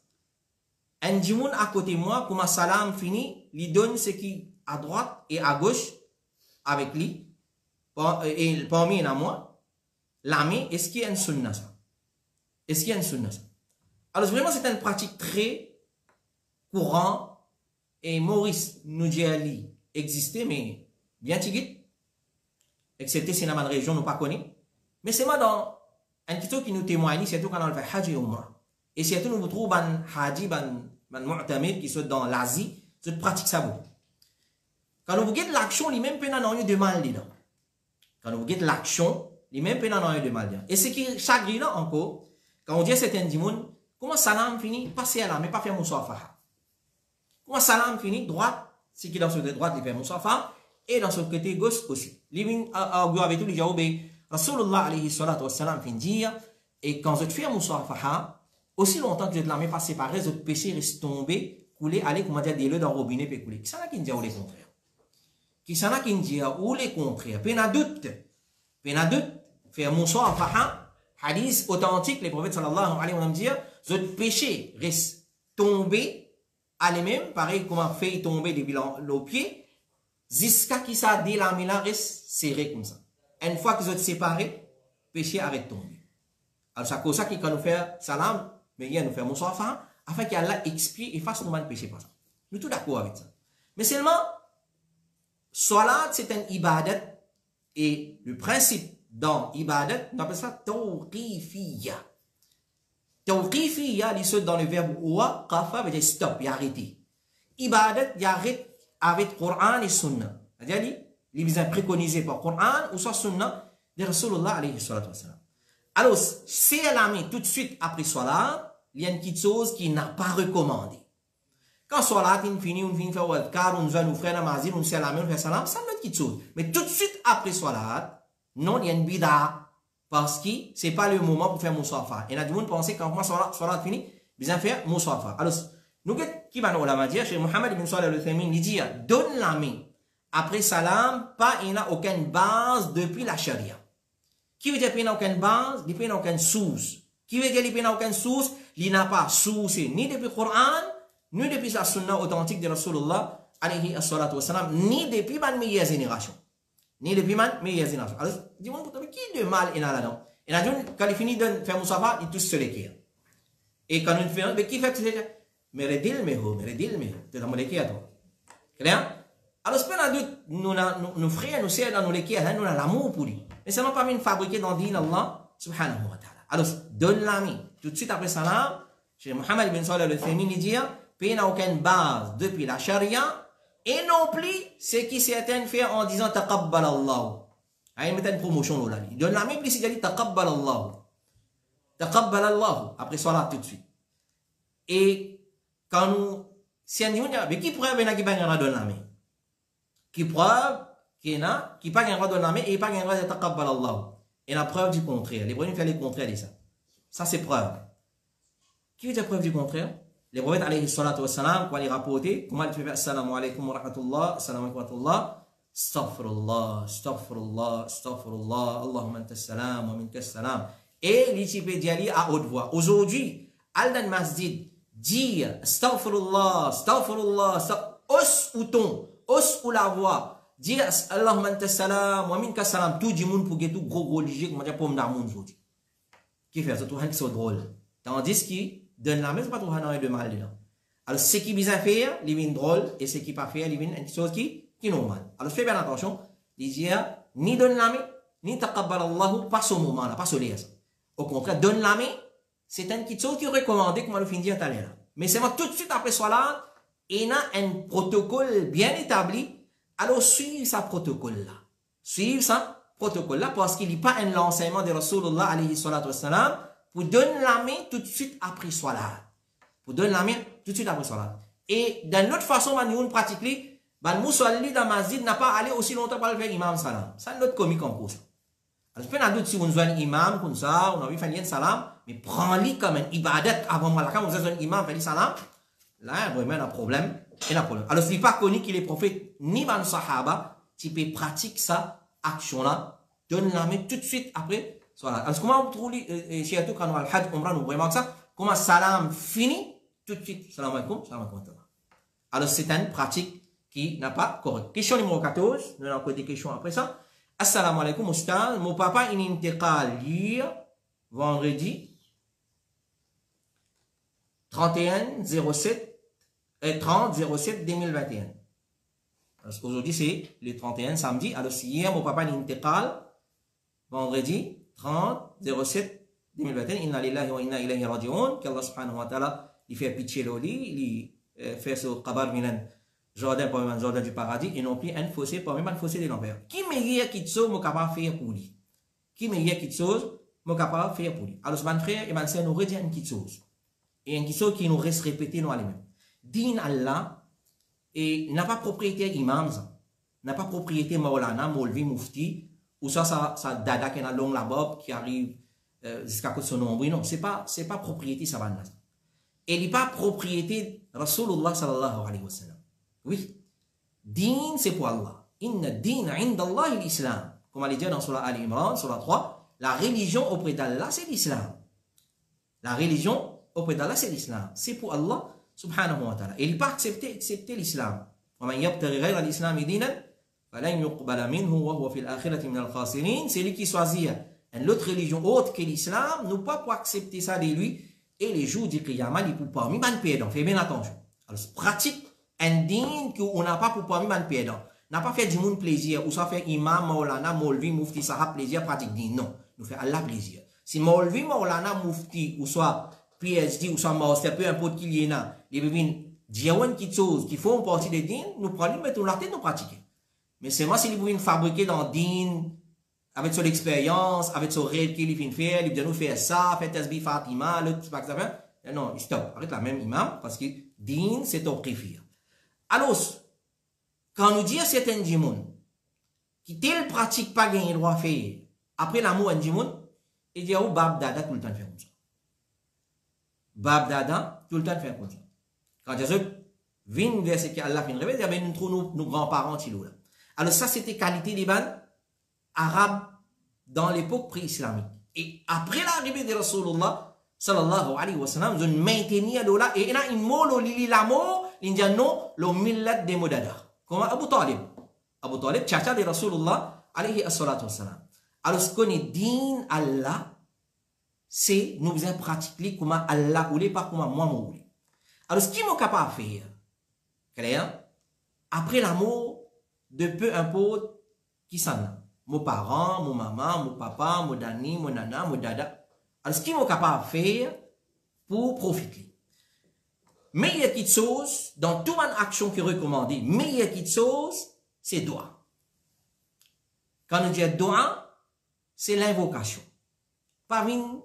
un djimoun à côté de moi, comme un salam fini, lui donne ce qui à droite et à gauche avec lui, et parmi moi, la main, est-ce qu'il y a une sunna ça? Est-ce qu'il y a une sunna ça? Alors vraiment, c'est une pratique très courante, et Maurice nous dit à lui, existait, mais bien tigit, excepté si dans la région, nous ne pas connaît. Mais c'est moi dans un petit qui nous témoigne, surtout quand on fait Hajj et Umrah. Et surtout, nous trouvons un Haji, un Mu'tamid qui sont dans l'Asie, je pratique ça beaucoup. Quand vous regardez l'action, les mêmes peines n'ont eu de mal dedans. Quand vous regardez l'action, les mêmes peines n'ont eu de mal dedans. Et ce qui chaque là encore, quand on dit à certains dimoun, comment salam finit, passer à la mais pas faire musafaha. Comment salam finit, droite, c'est qui dans ce côté droite, il fait musafaha, et dans ce côté gauche aussi. Les avec tout, les gens Rasulullah alayhi salatu wassalam fin dire, et quand je te fais musafaha, aussi longtemps que je te la mets pas séparée, je te péché reste tombé, couler, aller, comment dire, des le dans le robinet, puis couler. Qui s'en a qui dit ou les contraires? Qui s'en a qui dit ou les contraires? Pena doute, faire musafaha, hadith authentique, les prophètes sallallahu alayhi wa sallam dire, je te péché reste tombé, aller même, pareil, comment fait tomber depuis le pied, jusqu'à qui ça dit la main reste serré comme ça. Une fois que vous êtes séparés, péché arrête de tomber. Alors, c'est pour ça qu'il nous fait salam, mais il nous fait musafaha, afin qu'Allah expie et fasse nous mal péché par ça. Nous sommes d'accord avec ça. Mais seulement, salat, c'est un ibadat, et le principe dans ibadat, on appelle ça tawqifiyya. Tawqifiyya, il saute dans le verbe wa, qafa, veut dire stop, il a arrêté. Ibadat, il arrête avec Coran et Sunna. C'est-à-dire, il est préconisé par Coran ou soit Sunna de Rasulullah alayhi salatu wassalam. Alors, si elle a mis tout de suite après Salat, il y a une petite chose qui n'a pas recommandé. Quand Salat est fini, on finit faire wadkar, on va nous faire namazir, on fait salam, on fait salam, ça c'est une petite chose. Mais tout de suite après Salat, non, il y a une bida. Parce que ce n'est pas le moment pour faire musafa. Et il y a du monde penser quand moi Salat fini, bien faire musafa. Alors, nous, qui va nous la dire, chez Mohammed ibn Salih al-Uthaymin, il dit, donne la main. Après salam, il n'y a aucune base depuis la charia. Qui veut dire qu'il n'y a aucune base? Il n'y a aucune source. Qui veut dire qu'il n'y a aucune source? Il n'y a pas source ni depuis le Coran, ni depuis la sunna authentique de Rasulullah, alayhi salatu wassalam, ni depuis ma meilleure génération. Ni depuis ma meilleure génération. Alors, dis-moi, qui de mal il y a là-dedans? Et quand il finit de faire Moussafa, il touche sur les kirs. Et quand il fait, mais qui fait ça? Mais redil meho, tu as mon équipe à toi. Clair? Alors, c'est pas nos frères, nos sœurs, dans nos équipes, nous avons l'amour pour lui. Mais ça n'a pas mis fabriqué dans le din Allah, subhanahu wa ta'ala. Alors, donne l'ami. Tout de suite après salam, chez Mohammed ibn Salih al-Uthaymin, il dit, il n'a aucune base depuis la charia, et non plus, ce qui certains font en disant, taqabbal Allah. Il met une promotion là. Il donne l'ami, puis il dit, taqabbal Allah. Taqabbal Allah. Après salat, tout de suite. Et, quand nous, si on dit, mais qui preuve, il y a qui va donner l'ami? Qui preuve, qui n'a pas un droit de l'âme et pas un droit de taqabbal Allah. Et la preuve du contraire. Les prophètes font le contraire de ça. Ça, c'est preuve. Qui veut dire preuve du contraire? Les prophètes, alayhi salatu wassalam, quand ils rapportent, comment ils font assalamu alaikum wa rahmatullah, assalamu alaikum wa rahmatullah, astaghfirullah, astaghfirullah, astaghfirullah, Allahumma anta salam wa minka salam. Et les types d'y à haute voix. Aujourd'hui, al-dan masjid, dire astaghfirullah, astaghfirullah, os ou ton, os ou la voix, dire Allahumma anta salam wa minka salam, tout le monde pour que tout gros religieux, comment dire, pour me monde aujourd'hui. Qui fait ça? Tout le monde qui sont drôles. Tandis que, donne la main, c'est pas tout le monde de mal dedans. Alors, ce qui est bien faire, il est drôle, et ce qui n'est pas fait, il est une chose qui est normale. Alors, fais bien attention, il dit, ni donne la main, ni taqabbal Allah, pas ce moment-là, pas ce lien. Au contraire, donne la main, c'est une petite chose qui est recommandée, comme on le finit tout à l'heure. Mais c'est moi, tout de suite après Salat, il y a un protocole bien établi. Alors, suivez ce protocole-là. Suivez ce protocole-là parce qu'il n'y a pas un enseignement de Rasulullah alayhi salatu wassalam pour donner la main tout de suite après Salat. Pour donner la main tout de suite après Salat. Et d'une autre façon, nous pratiquons, Moussalli dans Masjid n'a pas allé aussi longtemps pour le faire imam salam. Ça, c'est notre comique en cause. Alors, je peux pas si on a un imam comme ça, on a envie de faire un salam, mais prends-le comme un ibadat avant moi. Quand vous avez un imam, fait salam, là, vraiment, un problème. Alors, ce n'est pas connu qu'il est prophète, ni dans le Sahaba, tu peux pratiquer ça, action-là, donne la main tout de suite après Voilà. Alors, comment vous trouvez, chez tout, quand on a le Hajj, Umrah, nous vraiment ça, comment salam finit, tout de suite, salam alaikum, salam alaikum. Alors, c'est une pratique qui n'a pas correct. Question numéro 14, nous avons des questions après ça. Assalamu alaikum, Oustaz. Mon papa, il intégrale hier, vendredi, 30-07-2021. Aujourd'hui, c'est le 31 samedi. Alors, si hier, mon papa, il intégrale, vendredi, 30-07-2021, inna lillahi wa inna ilayhi raji'un, qu'Allah subhanahu wa ta'ala, il fait pitié l'oli, il fait ce qabar minan. Jardin parmi un jardin du paradis et non plus un fossé parmi un fossé de l'enfer. Qui meilleur qui chose mon capable faire pour lui? Qui meilleur qui chose mon capable faire pour lui? Alors, mon frère et ma soeur nous redisent une petite chose. Et une petite chose qui nous reste répétée nous allons même. Din Allah et n'a pas propriété imam, n'a pas propriété Maulana, Molvi, Mufti, ou ça dada qui a long la bob qui arrive jusqu'à côté de son nombre. Non, c'est pas propriété ça va. Et il n'est pas propriété Rasulullah sallallahu alayhi wa sallam. Oui, din c'est pour Allah. Inna din indallah l'islam. Comme on l'a dit dans Surah Ali Imran, Surah 3, la religion auprès d'Allah c'est l'islam. La religion auprès d'Allah c'est l'islam. C'est pour Allah subhanahu wa ta'ala. Et il n'a pas accepté l'islam. C'est lui qui choisit une autre religion autre que l'islam, nous pas pour accepter ça de lui. Et les jours du Qiyamah, il ne peut pas. Donc, fais bien attention. Alors, pratique indigne qu'on n'a pas pour parmi man perdant. N'a pas fait du monde plaisir, ou ça fait imam, maulana, molvi, mufti, sahab plaisir, pratique din. Non, nous fait Allah plaisir. Si molvi, maulana, mufti, ou soit PhD, ou soit master, peu importe qui y en a, les bébés, dire une petite chose qui font partie de din, nous prenons, mettons la tête, nous pratiquer. Mais c'est moi si les bébés fabriquer dans din, avec son expérience, avec son rêve qu'il vient faire, il vient nous faire ça, faire tasbih Fatima, le tout ça. Non, stop, arrête la même imam, parce que din, c'est au préfère. Alors, quand nous disons certains gens qui ne pratiquent pas gagner droit à faire, après l'amour un gens, ils disent, oh, Bab Dada, tout le temps faire comme ça. Bab Dada, tout le temps faire comme ça. Quand Jésus vient vers ce qu'Allah vient révéler, il y avait nous trouvons nos grands-parents, là. Alors, ça, c'était qualité des ban arabes dans l'époque pré-islamique. Et après l'arrivée de Rasulullah, sallallahu alayhi wa sallam, ils ont maintenu là, et il y a une mot, l'amour, non, le millat de Modada. Comme Abu Talib. Abu Talib, tchacha de Rasulullah, alayhi assalatu wassalam. Alors, ce qu'on est din Allah, c'est nous faisons pratiquer comme Allah voulait, pas comme moi voulais. Alors, ce qui est capable de faire, clair, après l'amour de peu importe qui s'en a. Mon parent, mon maman, mon papa, mon dani, mon nana, mon dada. Alors, ce qui est capable de faire pour profiter. Meilleure petite chose, dans toute action qui est recommandée, meilleure petite chose, c'est doigt. Quand on dit doigt, c'est l'invocation. Pas une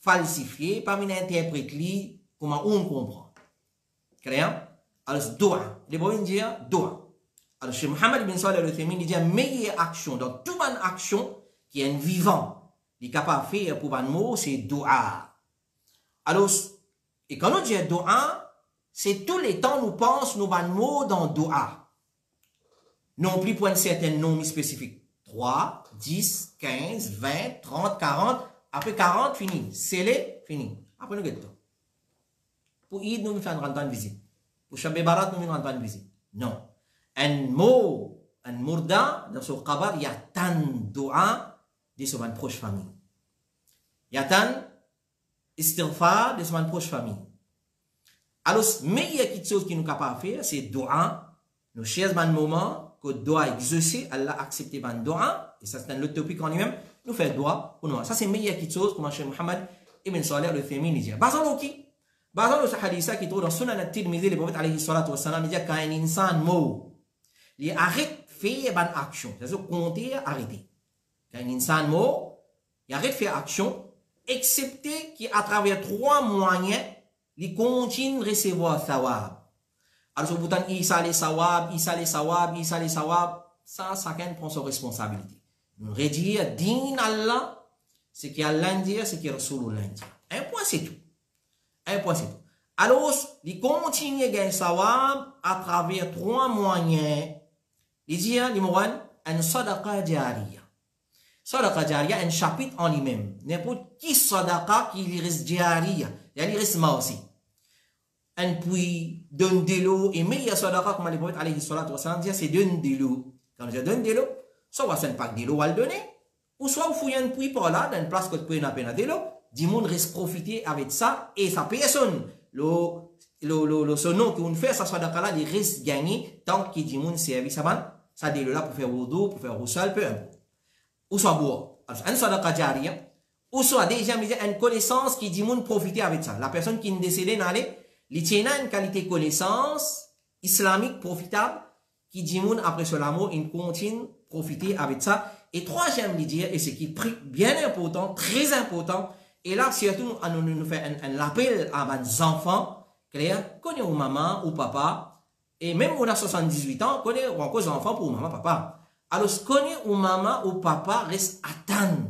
falsifier, pas une interpréter, comment on comprend. Clair? Alors, doigt. Les gens disent doigt. Alors, chez Mohammed bin Salih al-Uthaymin, il dit meilleure action, dans toute action qui est un vivant, il est capable de faire pour un mot, c'est doigt. Alors, et quand on dit doua, c'est tous les temps nous pensons nous ban mots dans doua. Non plus pour un certain nombre spécifique. 3, 10, 15, 20, 30, 40. Après 40, fini. Scellé, fini. Après nous guettons. Pour Eid, nous faisons une visite. Pour Shabbat Barat, nous faisons une visite. Non. Un mot, un mourda, dans ce qabar, il y a tant de doua de son proche famille. Il y a tant istighfar de son proche famille. Alors, meilleure chose qui nous capable de faire, c'est doua. Nous cherchons un moment que doua exaucer, Allah accepte un doua, et ça c'est un autre topic en lui-même, nous faisons doua pour nous. Ça c'est meilleure chose, comme Cheikh Mohammed ibn Salih al-Uthaymin dit. Basant qui? Basant le hadith qui trouve dans Sunan at-Tirmidhi, le prophète alayhi salatu wassalam, il dit quand un insan mot, il arrête de faire une action, c'est-à-dire compter, arrêter. Quand un insan mot, il arrête de faire action, excepté qu'à travers 3 moyens, il continue de recevoir thawab. Alors, sur le bouton, Isa les sawab, Isa les sawab, Isa les sawab, ça, chacun prend sa responsabilité. Nous redire, din Allah, ce qui Allah dit, ce qui Rasulullah dit. Un point, c'est tout. Un point, c'est tout. Alors, il continue de gagner sawab à travers 3 moyens. Il dit, numéro 1, un sadaqa jariya. Sadaqa jariya, un chapitre en lui-même. N'importe qui sadaqa qui reste jariya, il reste aussi. Un puis donne de l'eau, et meilleur sadaqa, comme le prophète alayhi salatu wa salam dit, c'est donne de l'eau. Quand je donne de l'eau, soit on ne pas de l'eau à le donner, ou soit on fouille un puits par là, dans une place que tu peux n'a pas de l'eau, du monde reste profiter avec ça, et sa personne, ce nom qu'on fait, ça sadaqa là, il reste gagné, tant qu'il dit monde service ça de l'eau là pour faire wudu, pour faire roussal, peu importe. Ou soit boire. Alors, un sadaqa jariya, ou soit déjà une connaissance qui dit monde profiter avec ça. La personne qui est décédée n'allait, il tient une qualité de connaissance islamique profitable qui dit moun après cela mot, il continue profiter avec ça. Et troisième, il dit, et c'est qui est bien important, très important, et là, surtout, nous fait un appel à nos enfants, clair, connaît ou maman ou papa, et même on a 78 ans, connaît ou encore enfants pour maman, papa. Alors, connaît ou maman ou papa reste attendre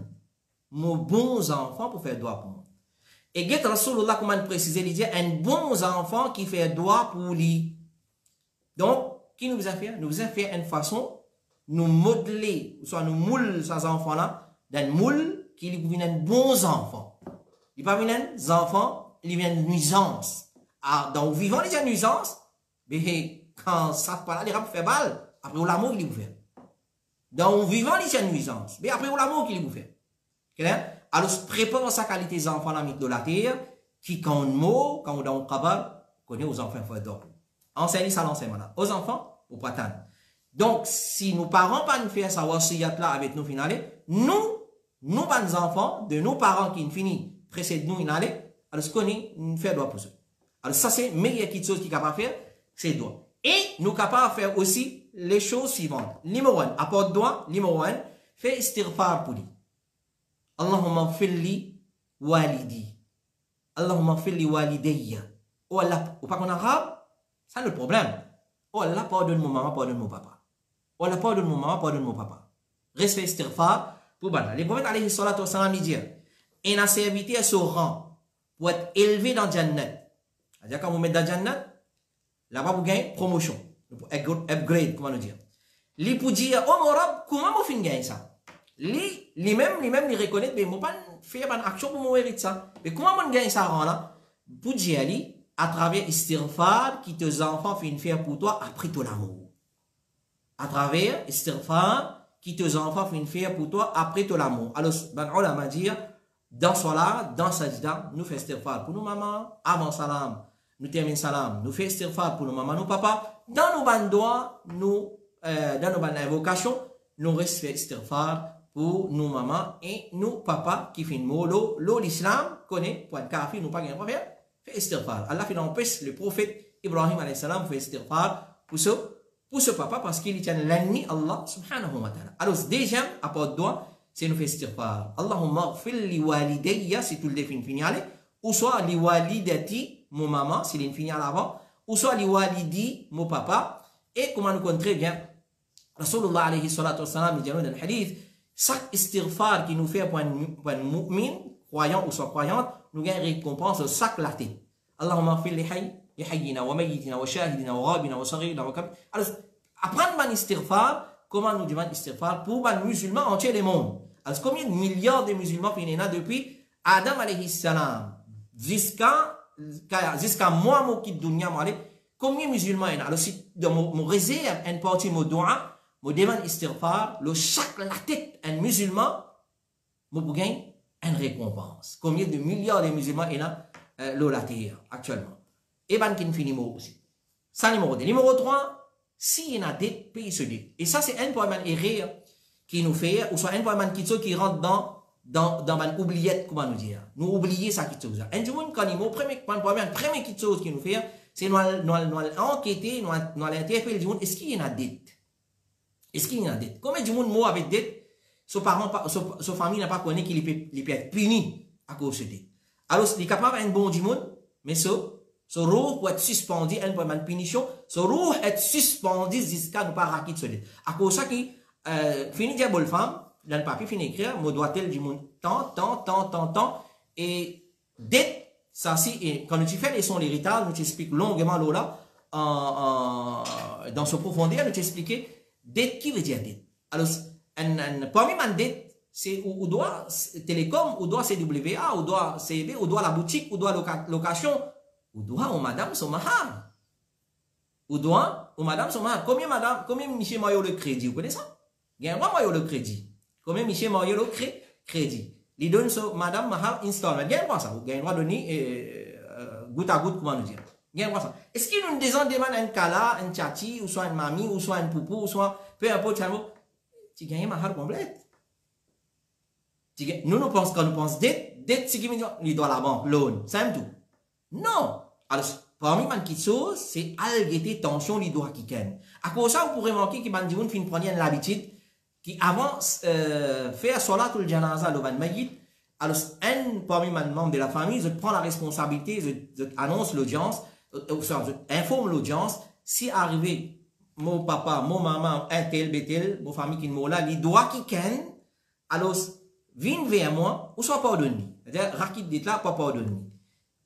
nos bons enfants pour faire droit pour moi. Et Get Rasulullah, comment préciser, il dit, un bon enfant qui fait droit pour lui. Donc, qui nous a fait? Nous a fait une façon, nous modeler, soit nous moule ces enfants-là, d'un moule qui lui vient un bon enfant. Il pas un enfant, il vient une nuisance. Ah, dans le vivant, il y a une nuisance, mais quand ça pas là, les rats fait balle, après au l'amour, il vous fait. Dans le vivant, il y a une nuisance, mais après au l'amour, il vous fait. Clair? Alors, prépare sa qualité des enfants la mythe de la terre, qui quand on mot, quand on dans le kabar, connaît aux enfants, il faut être enseigne ça l'enseigne maintenant. Aux enfants, au patan. Donc, si nos parents pas nous faire ça wasiyat là avec nous finale, nous bons enfants, de nos parents qui finissent précèdent nous finale, alors ce qu'on est, nous faire droit pour ça. Alors, ça c'est meilleure petite chose qu'il est capable de faire, c'est droit. Et nous capables de faire aussi les choses suivantes. Numéro 1, apporte droit, numéro 1, fait istighfar pour lui. Allahumma filli walidi. Allahumma filli walidayya. Oh Allah, ou pas qu'en arabe, ça le problème. Oh Allah, pardonne mon maman, pardonne mon papa. Oh Allah, pardonne mon maman, pardonne mon papa. Respect istighfar pour bana. Les prophètes alayhi salatu wa salam disent, et la serviteur à ce rang pour être élevé dans Jannat. C'est-à-dire quand vous mettez dans Jannat, là-bas vous gagnez promotion, upgrade, comment nous dire. Les pour dire, oh mon Rab, comment vous finissez gagner ça? Lui-même, il reconnaît, mais je ne peux pas faire une action pour mourir de ça. Mais comment on gagne ça rang là? Pour dire, à travers istighfar qui tes enfants font faire pour toi après ton amour. À travers istighfar qui tes enfants font faire pour toi après ton amour. Alors, ben ulama dire dans salat, dans sajda, nous faisons istighfar pour nos mamans, avant salam, nous terminons salam, nous faisons istighfar pour nos mamans, nos papas, dans nos bandois, nous dans nos bandes invocations, nous faisons istighfar pour nos mamans et nos papas qui font mot l'islam connaît pour un kafir nous pas gagner faire. Fait istighfar. Allah fait empêche le prophète Ibrahim alayhi salam fait istighfar pour ce papa parce qu'il tient l'ennemi Allah subhanahu wa ta'ala. Alors deuxième apport doigt c'est nous fait istighfar. Allahumma ighfir li walidayya c'est tout le défini finale ou soit li walidati mon maman c'est l'infinal avant ou soit li walidi mon papa et comment nous connaît très bien Rasulullah alayhi salatu wa salam il dit dans le hadith chaque istighfar qui nous fait pour un mu'min croyant ou soit croyante nous gagnons récompense chaque laté. Allahumma fil li hayyina wa mayyitina wa shahidina wa ghabina wa saghirina wa kabir. Alors, apprendre man istighfar, comment nous demandons istighfar pour les musulmans entiers du monde. Alors, combien de milliards de musulmans qui sont là depuis Adam alayhi salam jusqu'à moi, mon kit dunya, combien de musulmans il y a? Alors, si mon réserve une partie de mon doua, je demande istighfar, le chaque laté un musulman, je gagne une récompense. Combien de milliards de musulmans il y a la terre actuellement? Et ben qui finit mot aussi. Ça numéro 2. Numéro 3, s'il y a des pays se dit. Et ça c'est un problème erreur qui nous fait, ou soit un problème qui rentre dans une oubliette, comment nous dire. Nous oublier ça qui chose. Un du monde quand il mot premier qui chose qui nous fait, c'est nous enquêter, nous interpeller du monde. Est-ce qu'il y a des Est-ce qu'il y a des combien du monde mot avec des son parent, son famille n'a pas connu qu'il peut être puni à cause de ça. Alors, il est capable d'un bon du monde, mais ce roux peut être suspendu, un peu de punition, ce roux est suspendu jusqu'à ne pas raquer de ce dette. À cause de ça, qui finit dire bonne femme, dans le papier, finit écrire, me doit-elle du monde tant, et dette, ça, si, quand nous fais les sons l'héritage, nous t'expliquons longuement là, dans ce profondeur, nous t'expliquons dette qui veut dire dette. Alors, parmi les dettes, c'est ou doit télécom, ou doit CWA, ou doit CB, ou doit la boutique, ou doit location, ou doit madame son mahar. Ou doit madame son mahar. Combien monsieur Mario le crédit, vous connaissez ça? Il y a un Mario le crédit. Combien monsieur Mario le crédit? Il donne ce madame mahar installment. Il y a un droit ça. Vous avez un droit de donner goutte à goutte, comment nous dire. Il y a un droit ça. Est-ce qu'il nous demande un kala, un tchati, ou soit une mamie, ou soit un poupou, ou soit peu importe, tu gagnes mahar complète. Nous pensons, quand nous pensons dette, c'est qui nous doit la banque, loan, c'est tout. Non. Alors, parmi les choses, c'est algueter tension, les doigts qui ken. À cause de ça, vous pourrez manquer qu'il y a des gens qui prennent l'habitude, qui avance, faire solat ou le janaza, le ban mayit. Alors, un parmi les membres de la famille, je prends la responsabilité, je annonce l'audience, je informe l'audience, si arrivé, mon papa, mon maman, un tel, betel, mon famille qui m'ont là, les doigts qui ken, alors, viens vers moi, ou soit pardonné. C'est-à-dire, rakit dit là, pas pardonné.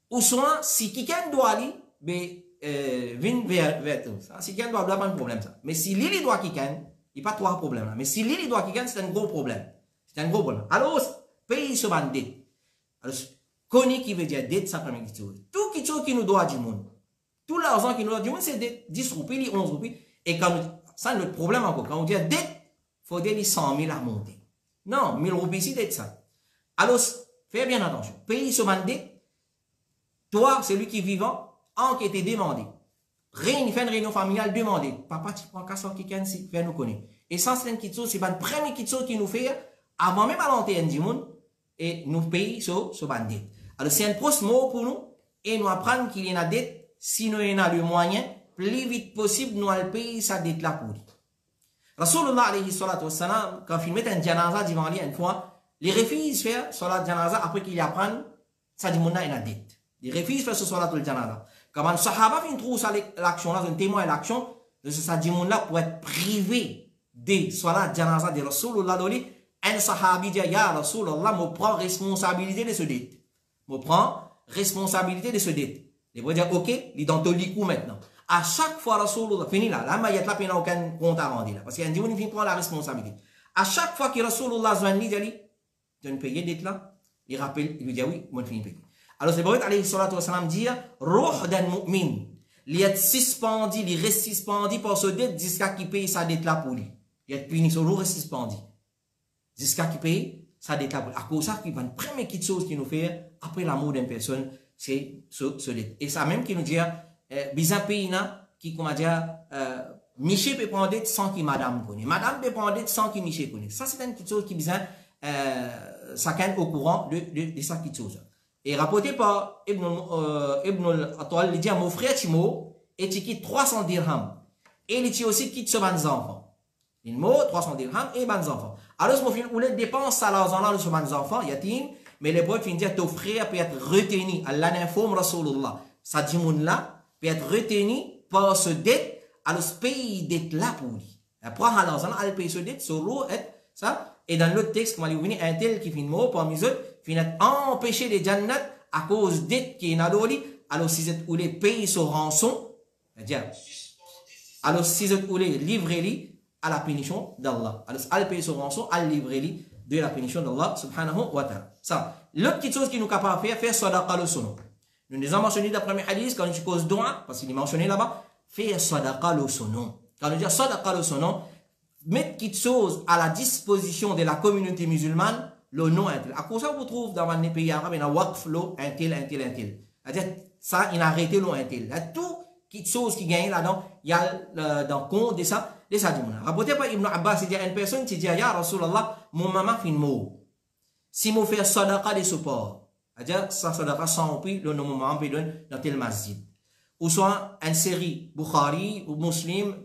Ou soit, si quelqu'un doit aller, viens vers toi. Si quelqu'un doit, pas de problème, ça. Mais si l'île doit quelqu'un, il n'y a pas trois problèmes là. Mais si l'île doit quelqu'un, c'est un gros problème. C'est un gros problème. Alors, paye ce ban dette. Alors, connaît qui veut dire dette, ça permet quelque chose. Tout quelque chose qui nous doit du monde. Tout l'argent qui nous doit du monde, c'est dette. 10 roupies, 11 roupies. Et quand ça, notre problème encore. Quand on dit dette, il faut dire 100 000 à monter. Non, 1000 roupies, c'est d'être ça. Alors, fais bien attention. Paye ce mandé. Toi, celui qui est vivant, enquêté, demandé. Rien, fait une réunion familiale, demandé. Papa, tu prends qu'à sortir quelqu'un si, fais nous connaître. Et ça, c'est une petite chose, c'est une première petite chose qui nous fait, avant même à l'antenne du monde, et nous paye ce bandit. Alors, c'est un proche mot pour nous, et nous apprendre qu'il y a une dette, si nous avons le moyen, plus vite possible, nous allons payer sa dette là pour lui. Rasulullah alayhi salatu wassalam, quand il met un janaza devant lui une fois, les refuse de faire salat janaza après qu'il apprenne, ça dit mon a une dette. Les refuse de faire ce salat janaza. Quand un sahaba fin trouve ça l'action là, un témoin l'action, de ce ça dit mon là pour être privé de salat janaza de Rasulullah doli, un sahabi dit ya Rasulullah, me prend responsabilité de ce dette. Me prend responsabilité de ce dette. Il va dire OK, il est dans ton lit maintenant. À chaque fois, Rasulullah, fini là, là, il n'y a pas aucun compte à rendre là. Parce qu'il y a un dimanche qui prend la responsabilité. À chaque fois que Rasulullah Zwanli dit, tu as payé d'être là, il rappelle, il lui dit oui, moi je finis de payer. Alors c'est bon, alayhi salatu wassalam dit, Ruh d'un mu'min, il est suspendu, il reste suspendu par ce dette jusqu'à qu'il paye sa dette là pour lui. Il est puni, ce jour est suspendu. Jusqu'à qu'il paye sa dette là pour lui. À cause de ça, il va une première petite chose qu'il nous fait, après l'amour d'une personne, c'est ce dette. Et ça même qui nous dit, bizarre pays qui comment dire Miché peut prendre dette sans que madame connaît, madame peut prendre dette sans que Miché connaît. Ça c'est une petite chose qui bizarre ça au courant de ça petite chose. Et rapporté par Ibn al-Atwal, il dit à mon frère Timo et tu quittes 300 dirhams et il dit aussi quitte ce ban enfants. Il mot 300 dirhams et ban enfants. Alors mon frère ou les dépenses à l'argent là de ce ban enfants yatim, mais les boîtes finissent dire ton frère peut être retenu. Allah informe Rasulullah. Ça dit mon là peut être retenu par ce dette, alors ce pays dette là pour lui. Après, alors, elle paye ce dette, sur l'eau, ça. Et dans l'autre texte, comme il y a un tel qui finit mot, parmi eux, finit empêcher les jannat à cause dette qui est dans l'eau, alors si vous voulez payer ce rançon, c'est-à-dire, alors si vous voulez livrer à la punition d'Allah. Alors, elle paye ce rançon, elle livre de la punition d'Allah, subhanahu wa ta'ala. Ça. L'autre petite chose qui nous est capable de faire sadaqa le sono. Nous les avons mentionné dans le premier hadith, quand on cause doigt, parce qu'il est mentionné là-bas, faire sadaqa le sono. Quand on dit sadaqa le sono, mettre quelque chose à la disposition de la communauté musulmane, le nom un tel. À cause ça, vous trouvez dans les pays arabes, il y a waqf, un tel. C'est-à-dire, ça, il a arrêté le un tel. Il y a tout quelque chose qui gagne là-dedans, il y a dans le compte de ça, du monde. Rapporté par Ibn Abbas, il y a une personne qui dit, ya Rasulallah, mon maman fait une mot. Si je fais sadaqa de support, c'est-à-dire, ça sadaqa sans prix, le nom de maman peut donner dans tel masjid. Ou soit, une série, Bukhari, ou Muslim,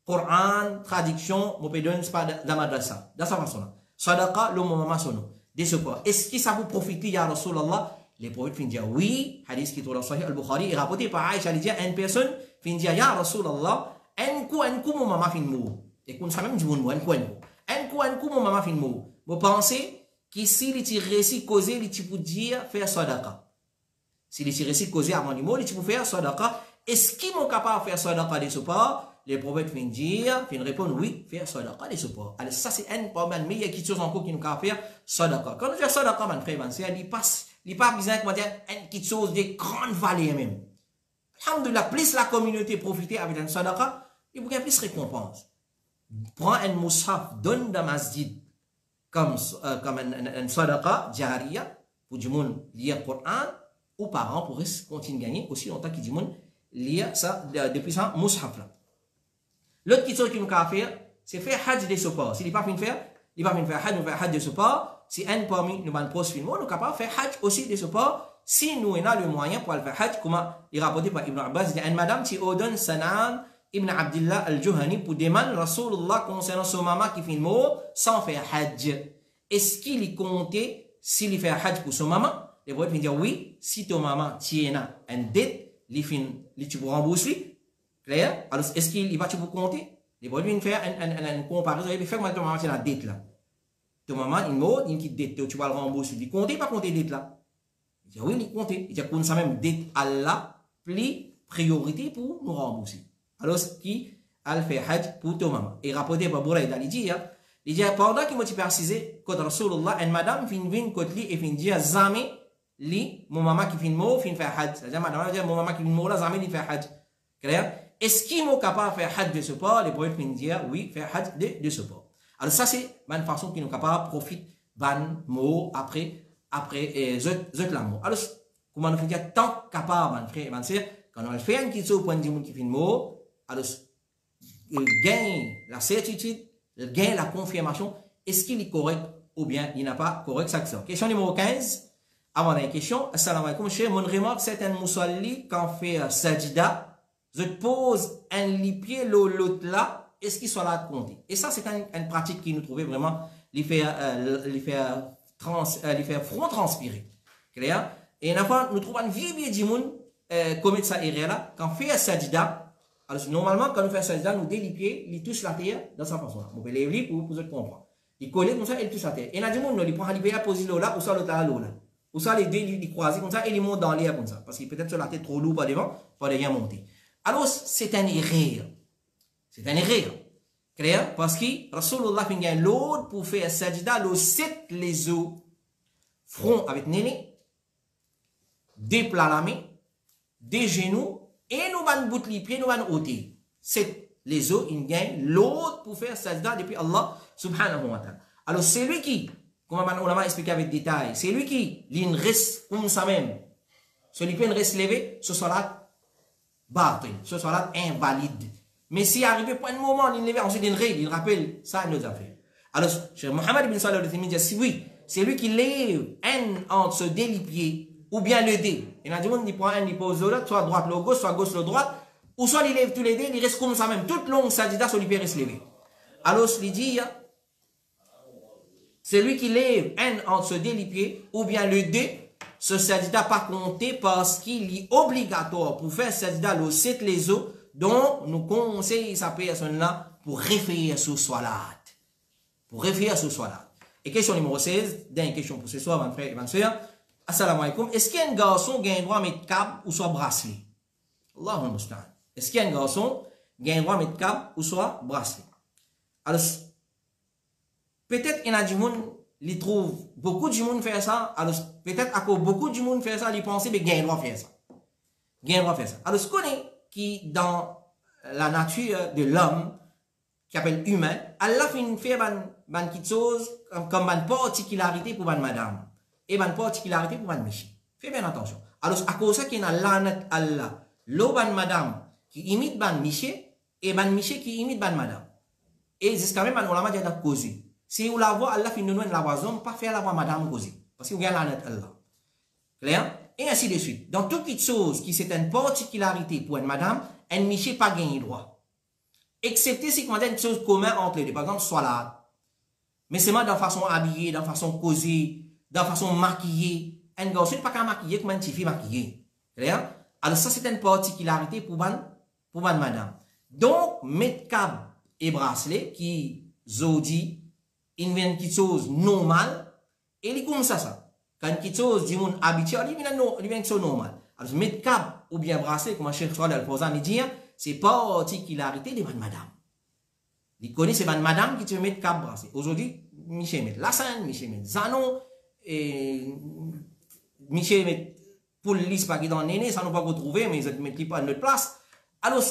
Coran, traduction, mon pédon, c'est pas dans la madrasa. Dans sa façon-là. Sadaqa, le moment sono. Des supports. Est-ce que ça vous profite, ya Rasulallah? Les prophètes finissent dire oui. Hadith qui est dans le Sahih al-Bukhari, et rapporté par Aïcha, il dit à une personne, finit dire, ya Rasulallah, un coup, mon maman finit mou. Et qu'on s'amène du monde, un coup, mon maman finit mou. Vous pensez qu'ici, il réussit causer, il peut dire, faire sadaqa. Si il réussit causer avant du mot, il peut faire sadaqa. Est-ce qu'ils sont capables de faire sadaqa des supports? les prophètes viennent dire, viennent répondre, oui, faire sadaqa des supports. Alors, ça, c'est un problème, mais il y a quelque chose encore qui nous peut faire sadaqa. Quand nous faisons sadaqa, mon frère, il pas besoin, comment dire, quelque chose de grande valeur même. Alhamdulillah, plus la communauté profite avec un sadaqa, il y a plus de récompense. Prends un mushaf, donne dans masjid, comme un sadaqa, jariya, pour du monde lire le Coran, ou parents pourraient continuer à gagner aussi longtemps que du monde lire ça, depuis ça, mushaf là. L'autre question qui nous a faire, c'est faire hajj des supports. S'il n'est pas fin de faire, il va faire hajj des supports. Si un parmi nous van pros film, nous sommes capables de faire hajj aussi des supports. Si nous avons le moyen pour faire hajj, comme il rapporté par Ibn Abbas, il y a une madame qui ordonne Sanan Ibn Abdullah al-Juhani pour demander Rasulullah concernant son maman qui fait le mot sans faire hajj. Est-ce qu'il y comptait s'il fait hajj pour son maman? Les prophètes vont dire oui, si ton maman tient une dette, tu peux rembourser. Clair? Alors, est-ce qu'il va pour compter? Les prophètes vont faire une comparaison. Il va faire ton maman tient la dette là. Ton maman, il m'a dit une dette, tu vas le rembourser. Il dit compter, pas compter dette là. Il dit oui, il compter. Il dit qu'on ça même dette Allah, plus priorité pour nous rembourser. Alors, ce qui a fait hajj pour ton maman. Et rapporté par Bouraïda, il dit, pendant qu'il m'a précisé, quand Rasulullah, une madame, vient côté lui et vient dire, jamais, li, mon maman qui fait mot, fin faire hajj. C'est-à-dire, madame, mon maman qui fait mot là, jamais, il fait hajj. Clair? Est-ce qu'il est capable de faire hajj de ce port? Les prophètes viennent dire, oui, faire hajj de ce port. Alors, ça, c'est une façon qu'il est capable de profiter ban mot après, l'amour. Alors, comment on fait dire, tant capable, mon frère, mon sœur, quand on fait un petit saut pour un dimanche qui fait mot, alors, il gagne la certitude, il gagne la confirmation. Est-ce qu'il est correct ou bien il n'a pas correct ça? Question numéro 15. Avant la question, assalamu alaikum, cher, mon remarque, c'est un moussalli quand fait sajida, je pose un lipier l'autre là, est-ce qu'il soit là de compter? Et ça, c'est une pratique qui nous trouvait vraiment, les faire front transpirer. Clair? Et une fois, nous trouvons une vieille du monde, commettre ça erreur là, quand fait un sajida, alors, normalement, quand nous faisons sajida, nous délipier, il touche la terre dans sa façon là. Vous pouvez les lire pour vous comprendre. Il colle comme ça, il touche la terre. Et il y a du monde, il prend un lipier, il pose là, ou soit l'autre là, ou soit les deux, il croise comme ça, et il monte dans l'air comme ça. Parce qu'il peut-être sur la tête trop lourd par devant, pour rien monter. Alors, c'est un erreur. C'est un erreur. Clair? Parce que Rasulullah fait l'autre pour faire sajida, le 7 les os, front avec néné, des plats la main, des genoux, et nous allons bout les pieds, nous allons ôter. C'est les os, ils gagnent l'autre pour faire sajda depuis Allah subhanahu wa ta'ala. Alors, c'est lui qui, comme on a expliqué avec détail, c'est lui qui, il reste comme ça même. Celui qui reste levé, ce sera batil, ce sera invalide. Mais si arrivé pour un moment, il levé, ensuite il règle, il rappelle, ça nous a fait. Alors, Cheikh Mohammed ibn Salih al-Uthaymin dit, oui, c'est lui qui lève un entre ce délipier, ou bien le dé. Il y a des gens qui prennent, il pose l'autre, soit droite, le gauche, soit gauche, le droite, ou soit il lève tous les dés, il reste comme ça même. Toute longue sajida, sur lui peut rester levé. Alors, il dit, c'est lui qui lève un entre ce délipier, ou bien le dé, ce sajida pas compté parce qu'il est obligatoire pour faire sajida le 7 les os, donc nous conseillons sa personne-là pour réfléchir sur salat. Pour réfléchir sur salat. Et question numéro 16, dernière question pour ce soir, mon frère et ma soeur. Assalamu alaikum. Est-ce qu'il y a un garçon qui a un droit à mettre câble ou soit bracelet? Allahumma musta'an. Est-ce qu'il y a un garçon qui a un droit à mettre câble ou soit bracelet? Alors, peut-être qu'il y a du monde, il trouve beaucoup de monde faire ça. Alors, peut-être à cause beaucoup de monde faire ça, il pense qu'il y a un droit à faire ça. Il y a un droit à faire ça. Alors, ce qu'on est qui, dans la nature de l'homme, qui appelle humain, Allah fait une petite chose comme une particularité pour une madame. Et une particularité pour un monsieur. Fais bien attention. Alors, à cause de ça, il y a l'anat Allah. L'autre madame qui imite ban monsieur et ban monsieur qui imite ban madame. Et jusqu'à même, on l'a dit à cause. Si vous la voit, Allah fait nous la voix homme, pas faire la voix madame cause. Parce que vous avez l'anat Allah. Clair? Et ainsi de suite. Dans toute petite chose qui c'est une particularité pour une madame, un monsieur pas gagné droit. Excepté si on a une chose commune entre les deux. Par exemple, soit là. Mais c'est moi dans façon habillée, dans façon causée, dans façon maquillée. Un garçon n'est pas qu'à maquiller comme une fille maquillée. Clair? Alors ça, c'est une particularité pour une madame. Donc, mettre câble et bracelet qui zodi, il vient une chose normale, et il est comme ça. Quand une chose du monde habituel, il vient une chose normale. Alors, mettre câble ou bien bracelet, comme Cheikh Salih al-Fawzan dit, c'est particularité de madame. Il connaît ces madame qui te mettent cap brassé. Aujourd'hui, Michel met Lassane, Michel met Zanon, et Michel met police pas qui dans néné, ça nous pas retrouver, mais ils mettent pas à notre place. Alors,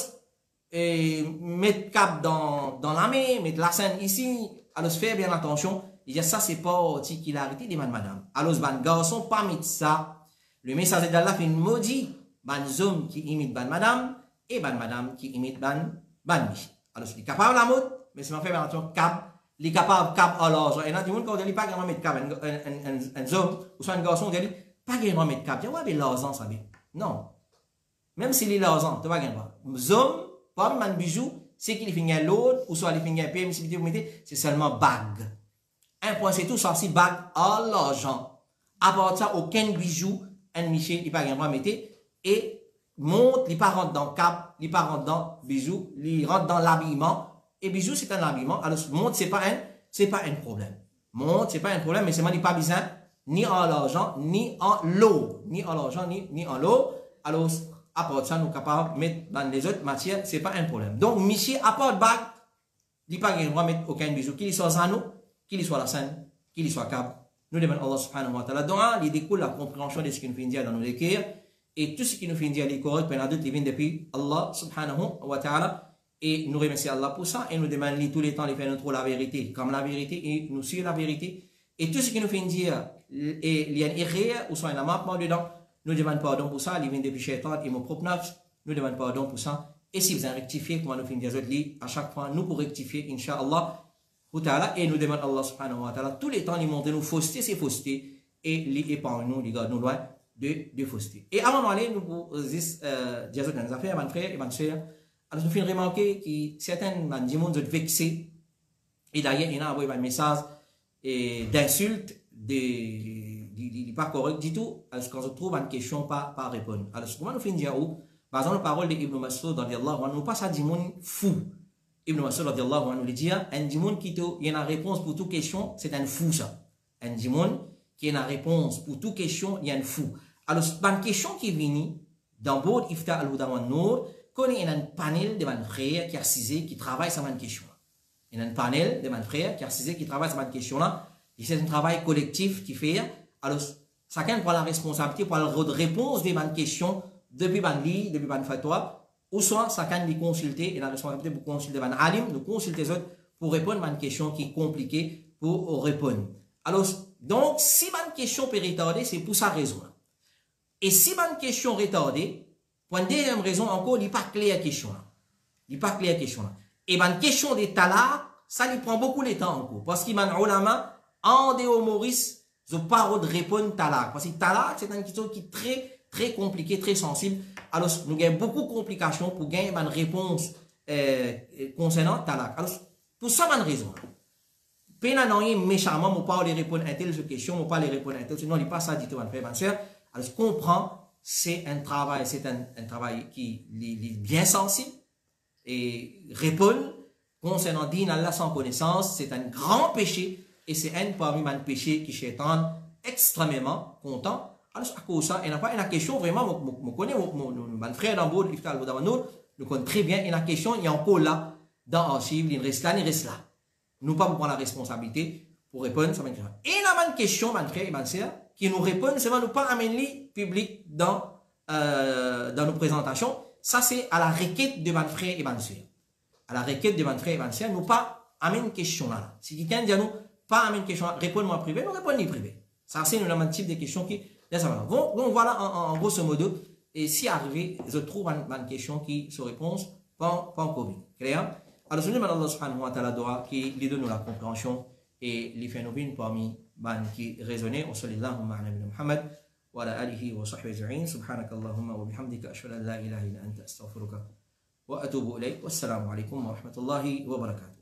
mettre cap dans l'armée, mettre Lassane ici, alors faire bien attention. Il y a ça, c'est particularité de madame. Alors, ban garçon, pas mettre ça. Le message d'Allah fait une maudit, ban homme qui imite ban madame, et ban madame qui imite ban Michel. Alors, il est capable de la mode, mais si on fait bien attention, cap, il est capable de cap à l'argent. Et là, tout le monde, quand on dit pas qu'il mettre cap, un homme, ou soit un garçon, on dit pas qu'il mettre cap. Il y a ouais, l'argent, ça veut. Non. Même s'il est l'argent, tu vas gagner pas. Homme, pas un bijou, c'est qu'il finit l'autre, ou soit il finit un PM, si vous mettez, c'est seulement bague. Un point, c'est tout, ça, c'est bague à l'argent. À part ça, aucun bijou, un Michel, il pas gagner pas mettre, et monte, il pas rentre dans le cap, il pas rentre dans bijou, il rentre dans l'habillement, et bijou, c'est un habillement. Alors, monte, c'est pas un problème. Monte, c'est pas un problème, mais c'est pas besoin, ni en l'argent, ni en l'eau. Ni en l'argent, ni en l'eau. Alors, à part ça, nous sommes capables de mettre dans les autres matières, c'est pas un problème. Donc, Michi, à part bague, il pas droit de mettre aucun bijou, qu'il soit Zanou, qu'il soit la scène, qu'il soit câble. Nous demandons Allah subhanahu wa ta'ala. Donc, il découle la compréhension de ce qui nous fait dire dans nos écrits. Et tout ce qui nous fait dire les corrects, pendant d'autres, ils viennent depuis Allah subhanahu wa ta'ala. Et nous remercions Allah pour ça. Et nous demandons tous les temps de faire notre la vérité, comme la vérité, et nous suivons la vérité. Et tout ce qui nous fait dire, il y a une erreur, ou soit un amappement dedans, nous demandons pardon pour ça. Il vient depuis Shaitan et mon propre nafs. Nous demandons pardon pour ça. Et si vous avez rectifié, comment nous finissons des autres, à chaque fois, nous pour rectifier, Inch'Allah. Et nous demandons Allah subhanahu wa ta'ala, tous les temps, il montre nous fausseté, c'est fausseté. Et il épargne nous, il garde nous loin de fausseté. Et avant d'aller, nous pour dire des affaires, mes frères et mes soeurs. Alors, nous finissons remarquer que certains gens sont vexés. Et d'ailleurs, il y a envoyé un message d'insulte, il n'est pas correct du tout. Alors, quand on trouve une question, pas répondre. Alors, comment nous finissons dire où? Par exemple, la parole d'Ibn Mas'ud, nous passe à des gens fous. Ibn Mas'ud, nous dit, un dimon qui a une réponse pour toute question, c'est un fou, ça. Un dimon qui a une réponse pour toute question, il y a un fou. Alors, une question qui vient dans Bod Ifta al-Huda wa Nour, qu'on a un panel de mes frères qui a cisé, qui travaille sur cette question-là. Il y a un panel de mes frères qui a cisé, qui travaille sur cette question-là. C'est un travail collectif qui fait. Alors, chacun prend la responsabilité pour la réponse de mes questions depuis ban li, depuis ban fatwa, ou soit chacun les consulter et la responsabilité pour consulter ban alim, nous consulter les autres pour répondre à une question qui est compliquée pour répondre. Alors, donc, si une question peut retarder, c'est pour sa raison. Et si une question retardée, pour une deuxième raison encore, il n'est pas clair la question là. Il n'est pas clair la question là. Et une question de talaq, ça lui prend beaucoup de temps encore. Parce qu'il y a un ulama, en dehors Maurice, ils n'ont pas de répondre talaq. Parce que talaq, c'est une question qui est très compliquée, très sensible. Alors, nous avons beaucoup de complications pour gagner une réponse concernant talaq. Alors, pour ça, une raison. Pena non méchamment, je ne pas les répondre à telle question, je ne pas les répondre à telle, sinon, il n'est pas ça du tout, mon frère, ma soeur. Alors, je comprends, c'est un travail qui est bien sensible et répondre concernant din Allah sans connaissance, c'est un grand péché et c'est un parmi les péchés qui Shaitan extrêmement content. Alors, à cause de ça, il n'y a pas une question vraiment, je connais mon frère dans le Ifta al-Huda wa Nour, nous connaissons très bien, il y a une question, il y a encore là, dans l'archive, il reste là, il reste là. Nous ne pouvons pas prendre la responsabilité pour répondre à cette question. Et il y a une question, mon frère et ma soeur, qui nous répond, c'est ne pas amener public dans nos présentations. Ça, c'est à la requête de mon frère et ma soeur. À la requête de mon frère et ma soeur, nous pas amener une question là. Si quelqu'un dit à nous, pas amener une question, répondre-moi privé, nous répondons privé. Ça, c'est un type de question qui. Donc voilà, en grosso modo, et si arrivé, je trouve une question qui se réponse, pas encore bien. Clair? Alors, je demande à Allah subhanahu wa ta'ala qui lui donne la compréhension et les phénomènes parmi qui résonnaient. Wa sallallahu ala Muhammad wa ala alihi wa sahbihi ajma'in. Subhanakallahumma wa bihamdika ashhadu an la ilaha illa anta astaghfiruka wa atubu ilayk. Wassalamu alaikum wa rahmatullahi wa barakatuh.